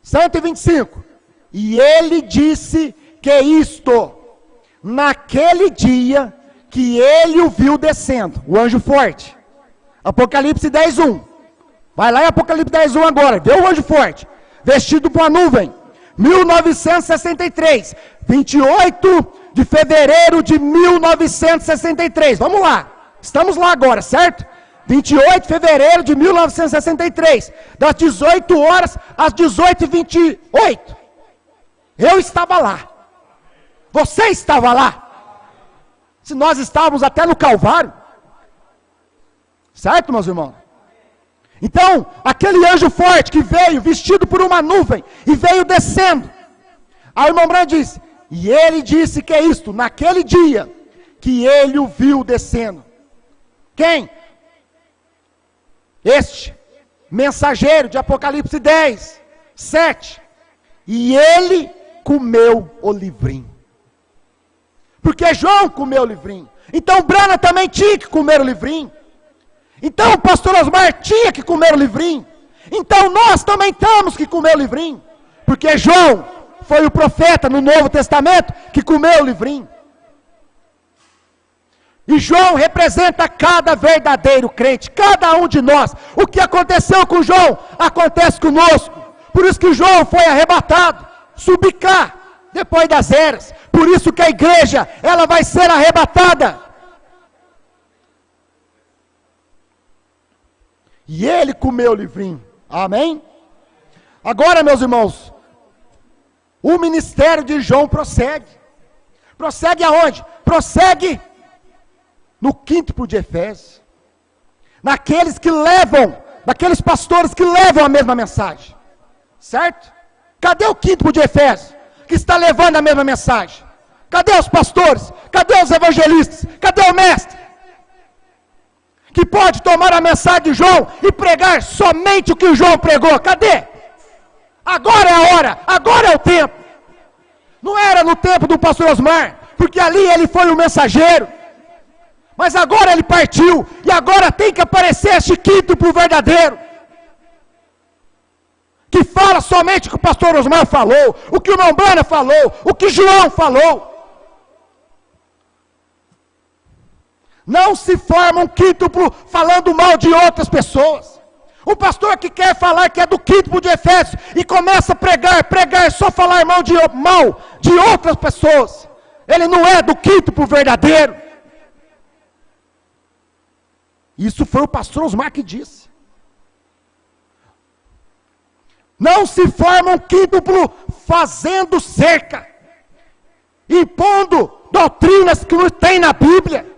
125. E ele disse que isto naquele dia que ele o viu descendo, o anjo forte. Apocalipse 10:1. Vai lá em Apocalipse 10:1 agora, vê o anjo forte, vestido com a nuvem. 1963, 28 de fevereiro de 1963. Vamos lá, estamos lá agora, certo? 28 de fevereiro de 1963, das 18 horas às 18h28. Eu estava lá. Você estava lá. Se nós estávamos até no Calvário. Certo, meus irmãos? Então, aquele anjo forte que veio vestido por uma nuvem e veio descendo. Aí o irmão Branham disse, e ele disse que é isto, naquele dia que ele o viu descendo. Quem? Este mensageiro de Apocalipse 10:7. E ele comeu o livrinho. Porque João comeu o livrinho. Então Branham também tinha que comer o livrinho. Então o pastor Osmar tinha que comer o livrinho. Então nós também temos que comer o livrinho. Porque João foi o profeta no Novo Testamento que comeu o livrinho. E João representa cada verdadeiro crente, cada um de nós. O que aconteceu com João, acontece conosco. Por isso que João foi arrebatado, subir cá, depois das eras. Por isso que a igreja, ela vai ser arrebatada. E ele comeu o livrinho. Amém? Agora, meus irmãos, o ministério de João prossegue. Prossegue aonde? Prossegue no quíntuplo de Efésios. Naqueles que levam, naqueles pastores que levam a mesma mensagem. Certo? Cadê o quíntuplo de Efésios que está levando a mesma mensagem? Cadê os pastores? Cadê os evangelistas? Cadê o mestre? Que pode tomar a mensagem de João e pregar somente o que João pregou. Cadê? Agora é a hora, agora é o tempo. Não era no tempo do pastor Osmar, porque ali ele foi o mensageiro. Mas agora ele partiu, e agora tem que aparecer este quíntuplo verdadeiro. Que fala somente o que o pastor Osmar falou, o que o irmão Branham falou, o que João falou. Não se forma um quíntuplo falando mal de outras pessoas. Um pastor que quer falar que é do quíntuplo de Efésios e começa a pregar, só falar mal de outras pessoas. Ele não é do quíntuplo verdadeiro. Isso foi o pastor Osmar que disse. Não se forma um quíntuplo fazendo cerca, impondo doutrinas que não tem na Bíblia.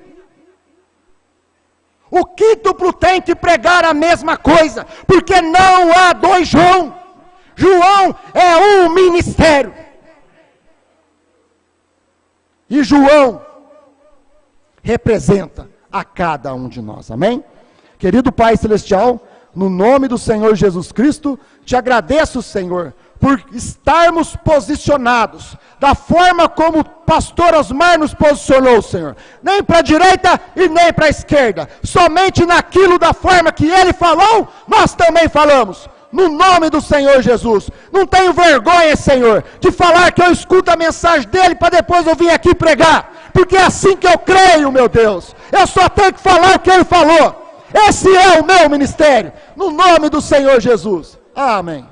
O quíntuplo tem que pregar a mesma coisa, porque não há dois João. João é um ministério. E João representa a cada um de nós, amém? Querido Pai Celestial, no nome do Senhor Jesus Cristo, te agradeço, Senhor, por estarmos posicionados, da forma como o pastor Osmar nos posicionou, Senhor, nem para a direita e nem para a esquerda, somente naquilo da forma que ele falou, nós também falamos, no nome do Senhor Jesus. Não tenho vergonha, Senhor, de falar que eu escuto a mensagem dele, para depois eu vir aqui pregar, porque é assim que eu creio, meu Deus, eu só tenho que falar o que ele falou. Esse é o meu ministério, no nome do Senhor Jesus, amém.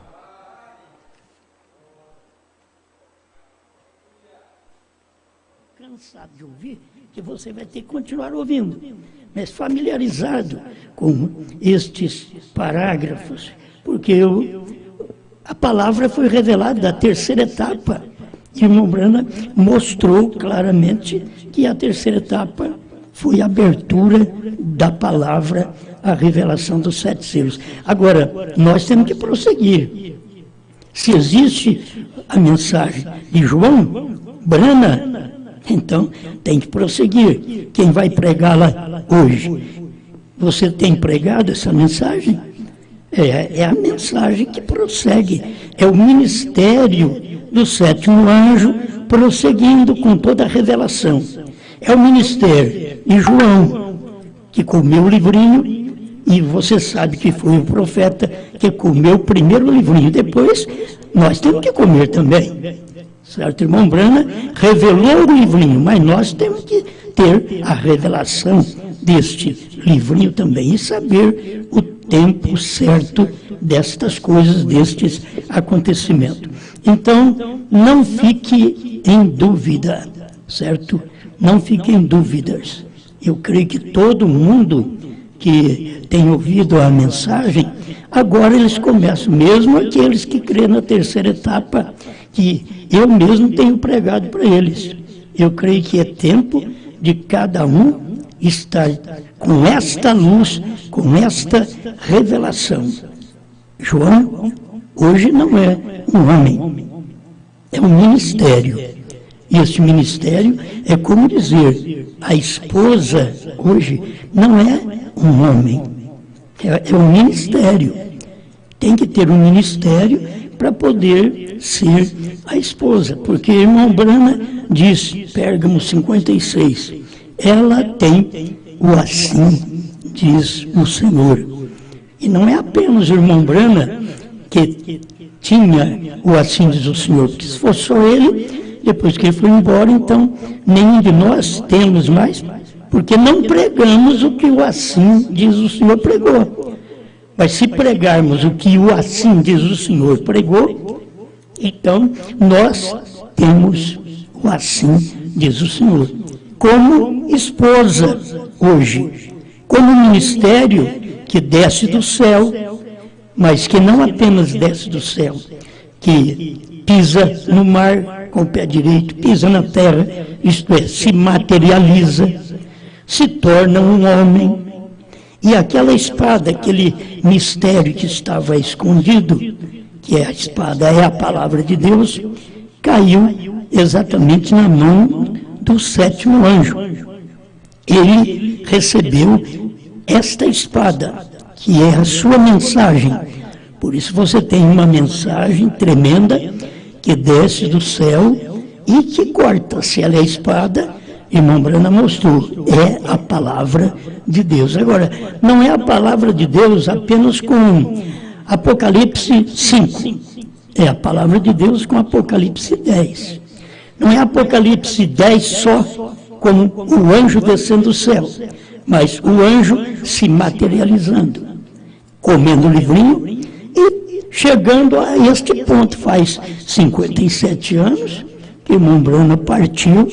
Cansado de ouvir, que você vai ter que continuar ouvindo, mas familiarizado com estes parágrafos, porque a palavra foi revelada da terceira etapa, e o irmão Branham mostrou claramente que a terceira etapa foi a abertura da palavra, a revelação dos 7 selos. Agora, nós temos que prosseguir. Se existe a mensagem de João, Branham, então tem que prosseguir. Quem vai pregá-la hoje? Você tem pregado essa mensagem? É a mensagem que prossegue. É o ministério do 7º anjo prosseguindo com toda a revelação. É o ministério de João, que comeu o livrinho, e você sabe que foi o profeta que comeu o primeiro livrinho. Depois, nós temos que comer também. certo? Irmão Brana revelou o livrinho, mas nós temos que ter a revelação deste livrinho também e saber o tempo certo destas coisas, destes acontecimentos. Então, não fique em dúvida, certo? Não fique em dúvidas. Eu creio que todo mundo que tem ouvido a mensagem, agora eles começam, mesmo aqueles que crêem na terceira etapa, que eu mesmo tenho pregado para eles. Eu creio que é tempo de cada um estar com esta luz, com esta revelação. João, hoje não é um homem, é um ministério. E este ministério é como dizer, a esposa hoje não é um homem, é um ministério. Tem que ter um ministério para poder ser a esposa, porque irmão Brana diz, Pérgamo 56, ela tem o assim, diz o Senhor. E não é apenas o irmão Brana que tinha o assim, diz o Senhor, porque se fosse só ele, depois que ele foi embora, então nenhum de nós temos mais, porque não pregamos o que o assim, diz o Senhor, pregou. Mas se pregarmos o que o assim, diz o Senhor, pregou, então nós temos o assim, diz o Senhor. Como esposa hoje, como ministério que desce do céu, mas que não apenas desce do céu, que pisa no mar com o pé direito, pisa na terra, isto é, se materializa, se torna um homem, e aquela espada, aquele mistério que estava escondido, que é a espada, é a palavra de Deus, caiu exatamente na mão do sétimo anjo. Ele recebeu esta espada, que é a sua mensagem. Por isso você tem uma mensagem tremenda que desce do céu e que corta. Se ela é a espada, irmão Brana mostrou, é a palavra de Deus. Agora, não é a palavra de Deus apenas com Apocalipse 5. É a palavra de Deus com Apocalipse 10. Não é Apocalipse 10 só como o anjo descendo do céu, mas o anjo se materializando, comendo o livrinho e chegando a este ponto. Faz 57 anos que o irmão Brana partiu,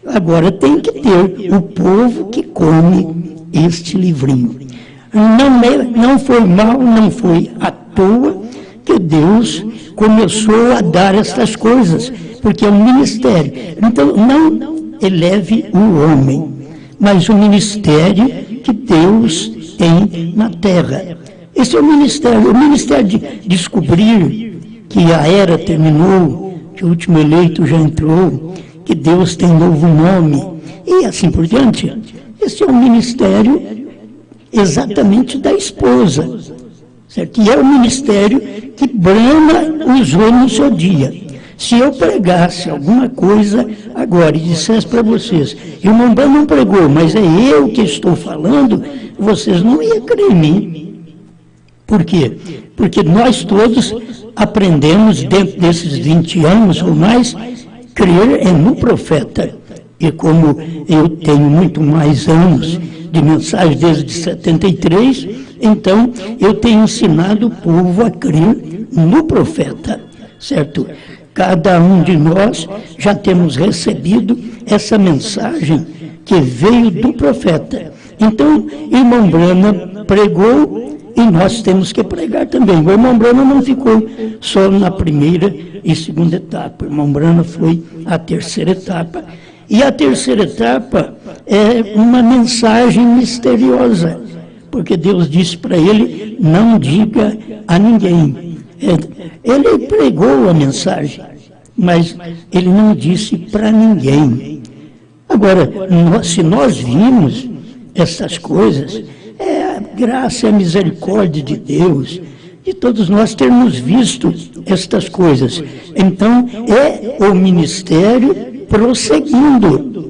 agora tem que ter o povo que come este livrinho. Não foi mal, não foi à toa que Deus começou a dar estas coisas, porque é um ministério. Então, não eleve o homem, mas o ministério que Deus tem na terra. Esse é o ministério de descobrir que a era terminou, que o último eleito já entrou, que Deus tem novo nome, e assim por diante. Esse é o ministério exatamente da esposa, certo? E é o ministério que Brana usou no seu dia. Se eu pregasse alguma coisa agora e dissesse para vocês, irmão Brana não pregou, mas é eu que estou falando, vocês não iam crer em mim. Por quê? Porque nós todos aprendemos, dentro desses 20 anos ou mais, crer é no profeta. E como eu tenho muito mais anos de mensagem desde 73, então eu tenho ensinado o povo a crer no profeta, certo? Cada um de nós já temos recebido essa mensagem que veio do profeta. Então, irmão Brana pregou e nós temos que pregar também. O irmão Brana não ficou só na primeira e segunda etapa. O irmão Brana foi a terceira etapa. E a terceira etapa é uma mensagem misteriosa, porque Deus disse para ele, não diga a ninguém. Ele pregou a mensagem, mas ele não disse para ninguém. Agora, se nós vimos essas coisas, é a graça e a misericórdia de Deus, de todos nós termos visto estas coisas. Então, é o ministério prosseguindo.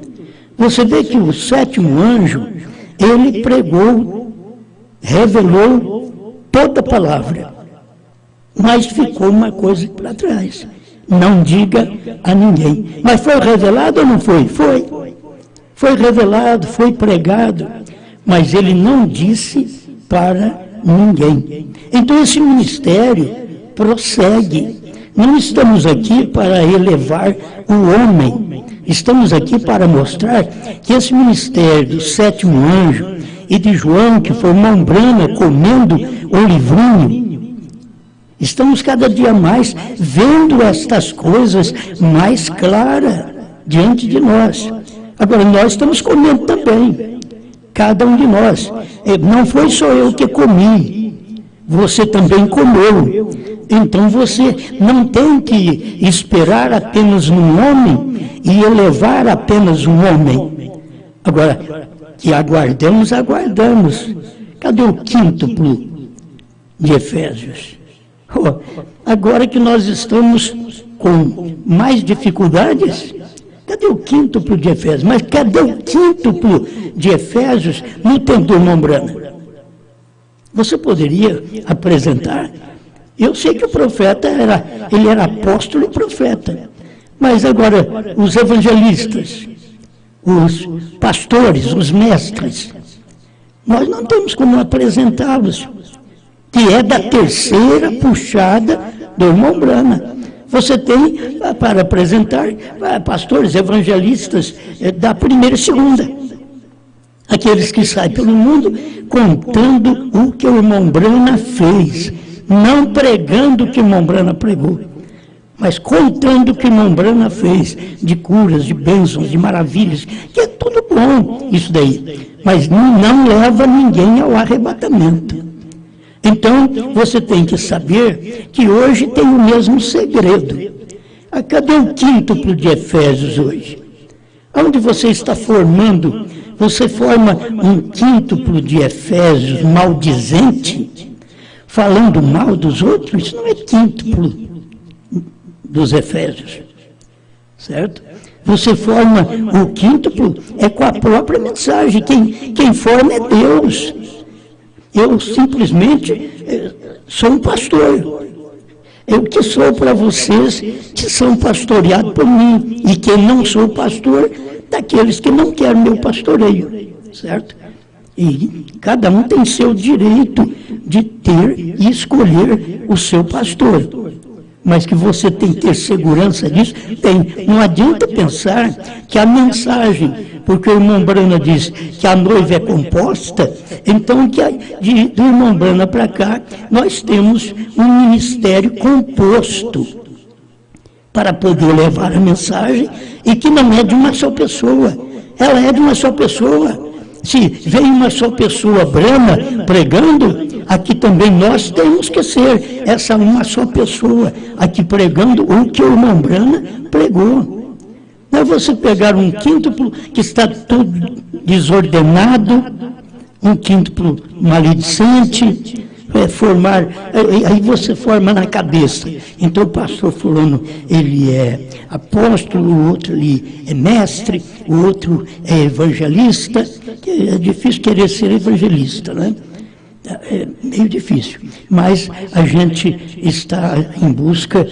Você vê que o sétimo anjo, ele pregou, revelou toda a palavra, mas ficou uma coisa para trás. não diga a ninguém. Mas foi revelado ou não foi? Foi. Foi revelado, foi pregado, mas ele não disse para ninguém. Então esse ministério prossegue. Não estamos aqui para elevar o homem, estamos aqui para mostrar que esse ministério do sétimo anjo e de João, que foi mão branca comendo o livrinho, estamos cada dia mais vendo estas coisas mais claras diante de nós. Agora, nós estamos comendo também, cada um de nós. Não foi só eu que comi, você também comeu. Então você não tem que esperar apenas um homem e elevar apenas um homem. Agora, que aguardamos, aguardamos. Cadê o quíntuplo de Efésios? Oh, agora que nós estamos com mais dificuldades, cadê o quíntuplo de Efésios? Mas cadê o quíntuplo de Efésios no tempo do irmão Branham? Você poderia apresentar? Eu sei que o profeta ele era apóstolo e profeta, mas agora os evangelistas, os pastores, os mestres, nós não temos como apresentá-los, que é da terceira puxada do irmão Branham. Você tem para apresentar pastores, evangelistas da primeira e segunda. Aqueles que saem pelo mundo contando o que o irmão Branham fez, não pregando o que o irmão Branham pregou, mas contando o que o irmão Branham fez, de curas, de bênçãos, de maravilhas, que é tudo bom isso daí, mas não leva ninguém ao arrebatamento. Então, você tem que saber que hoje tem o mesmo segredo. Cadê o quíntuplo de Efésios hoje? Onde você está formando? Você forma um quíntuplo de Efésios maldizente, falando mal dos outros? Isso não é quíntuplo dos Efésios, certo? Você forma o quíntuplo com a própria mensagem. Quem forma é Deus. Eu simplesmente sou um pastor. Eu que sou para vocês que são pastoreados por mim. E que não sou pastor daqueles que não querem meu pastoreio, certo? E cada um tem seu direito de ter e escolher o seu pastor. Mas que você tem que ter segurança disso, tem. Não adianta pensar que a mensagem, porque o irmão Branham diz que a noiva é composta, então que do irmão Branham para cá, nós temos um ministério composto para poder levar a mensagem, e que não é de uma só pessoa, ela é de uma só pessoa. Se vem uma só pessoa Branham pregando, aqui também nós temos que ser essa uma só pessoa, aqui pregando o que o irmão Branham pregou. Não é você pegar um quíntuplo que está todo desordenado, um quíntuplo maledicente, aí você forma na cabeça. Então o pastor fulano, ele é apóstolo, o outro ali é mestre, o outro é evangelista. É difícil querer ser evangelista, né? É meio difícil, mas a gente está em busca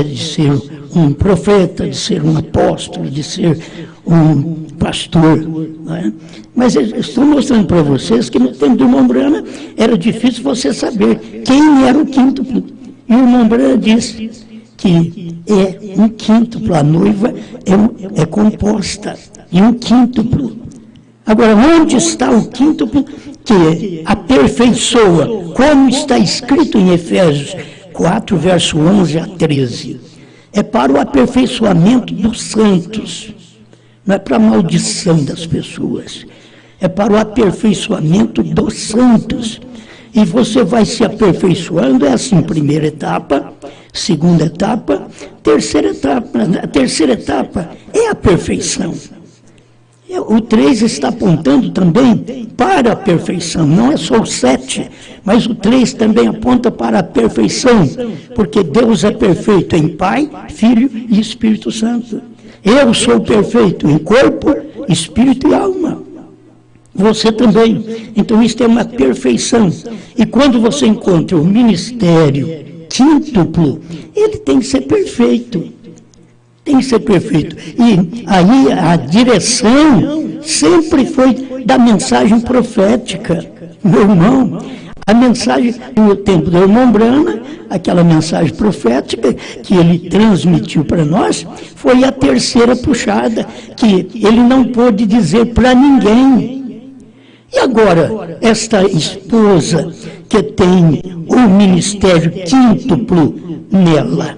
de ser um profeta, de ser um apóstolo, de ser um pastor, né? Mas eu estou mostrando para vocês que no tempo do irmão Branham era difícil você saber quem era o quíntuplo. E o irmão Branham disse que é um quíntuplo, a noiva é composta de um quíntuplo. Agora, onde está o quíntuplo que aperfeiçoa, como está escrito em Efésios 4, verso 11 a 13? É para o aperfeiçoamento dos santos, não é para a maldição das pessoas, é para o aperfeiçoamento dos santos. E você vai se aperfeiçoando, é assim, primeira etapa, segunda etapa, terceira etapa. A terceira etapa é a perfeição. O 3 está apontando também para a perfeição, não é só o 7, mas o 3 também aponta para a perfeição, porque Deus é perfeito em Pai, Filho e Espírito Santo. Eu sou perfeito em corpo, espírito e alma. Você também. Então isso é uma perfeição. E quando você encontra o ministério quíntuplo, ele tem que ser perfeito. Tem que ser perfeito. E aí a direção sempre foi da mensagem profética. Meu irmão, a mensagem no tempo do irmão Brana, aquela mensagem profética que ele transmitiu para nós, foi a terceira puxada, que ele não pôde dizer para ninguém. E agora, esta esposa que tem o ministério quíntuplo nela,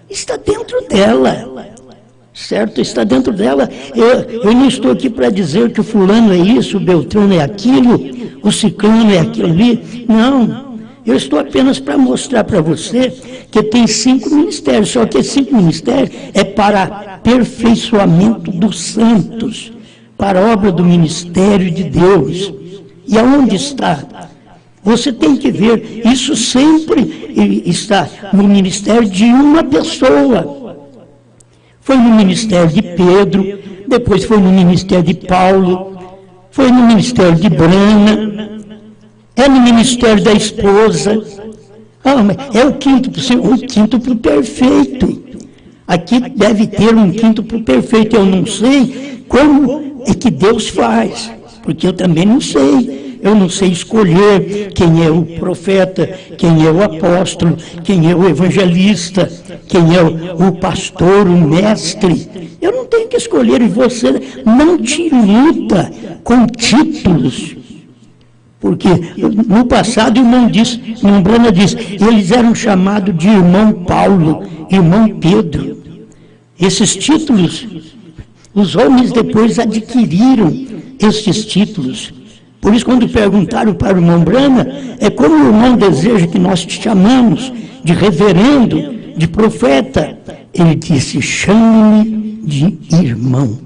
está dentro dela, certo? Está dentro dela. Eu não estou aqui para dizer que o fulano é isso, o Beltrano é aquilo, o ciclano é aquilo ali. Não, eu estou apenas para mostrar para você que tem 5 ministérios, só que esses 5 ministérios é para aperfeiçoamento dos santos, para a obra do ministério de Deus. E aonde está? Você tem que ver, isso sempre está no ministério de uma pessoa. Foi no ministério de Pedro, depois foi no ministério de Paulo, foi no ministério de Brana, é no ministério da esposa. É o quíntuplo perfeito. Aqui deve ter um quíntuplo perfeito. Eu não sei como é que Deus faz, porque eu também não sei. Eu não sei escolher quem é o profeta, quem é o apóstolo, quem é o evangelista, quem é o pastor, o mestre. Eu não tenho que escolher, e você não te luta com títulos. Porque no passado o irmão Brana disse, eles eram chamados de irmão Paulo, irmão Pedro. Esses títulos, os homens depois adquiriram esses títulos. Por isso, quando perguntaram para o irmão Brana, é como o irmão deseja que nós te chamamos de reverendo, de profeta. Ele disse, chame-me de irmão.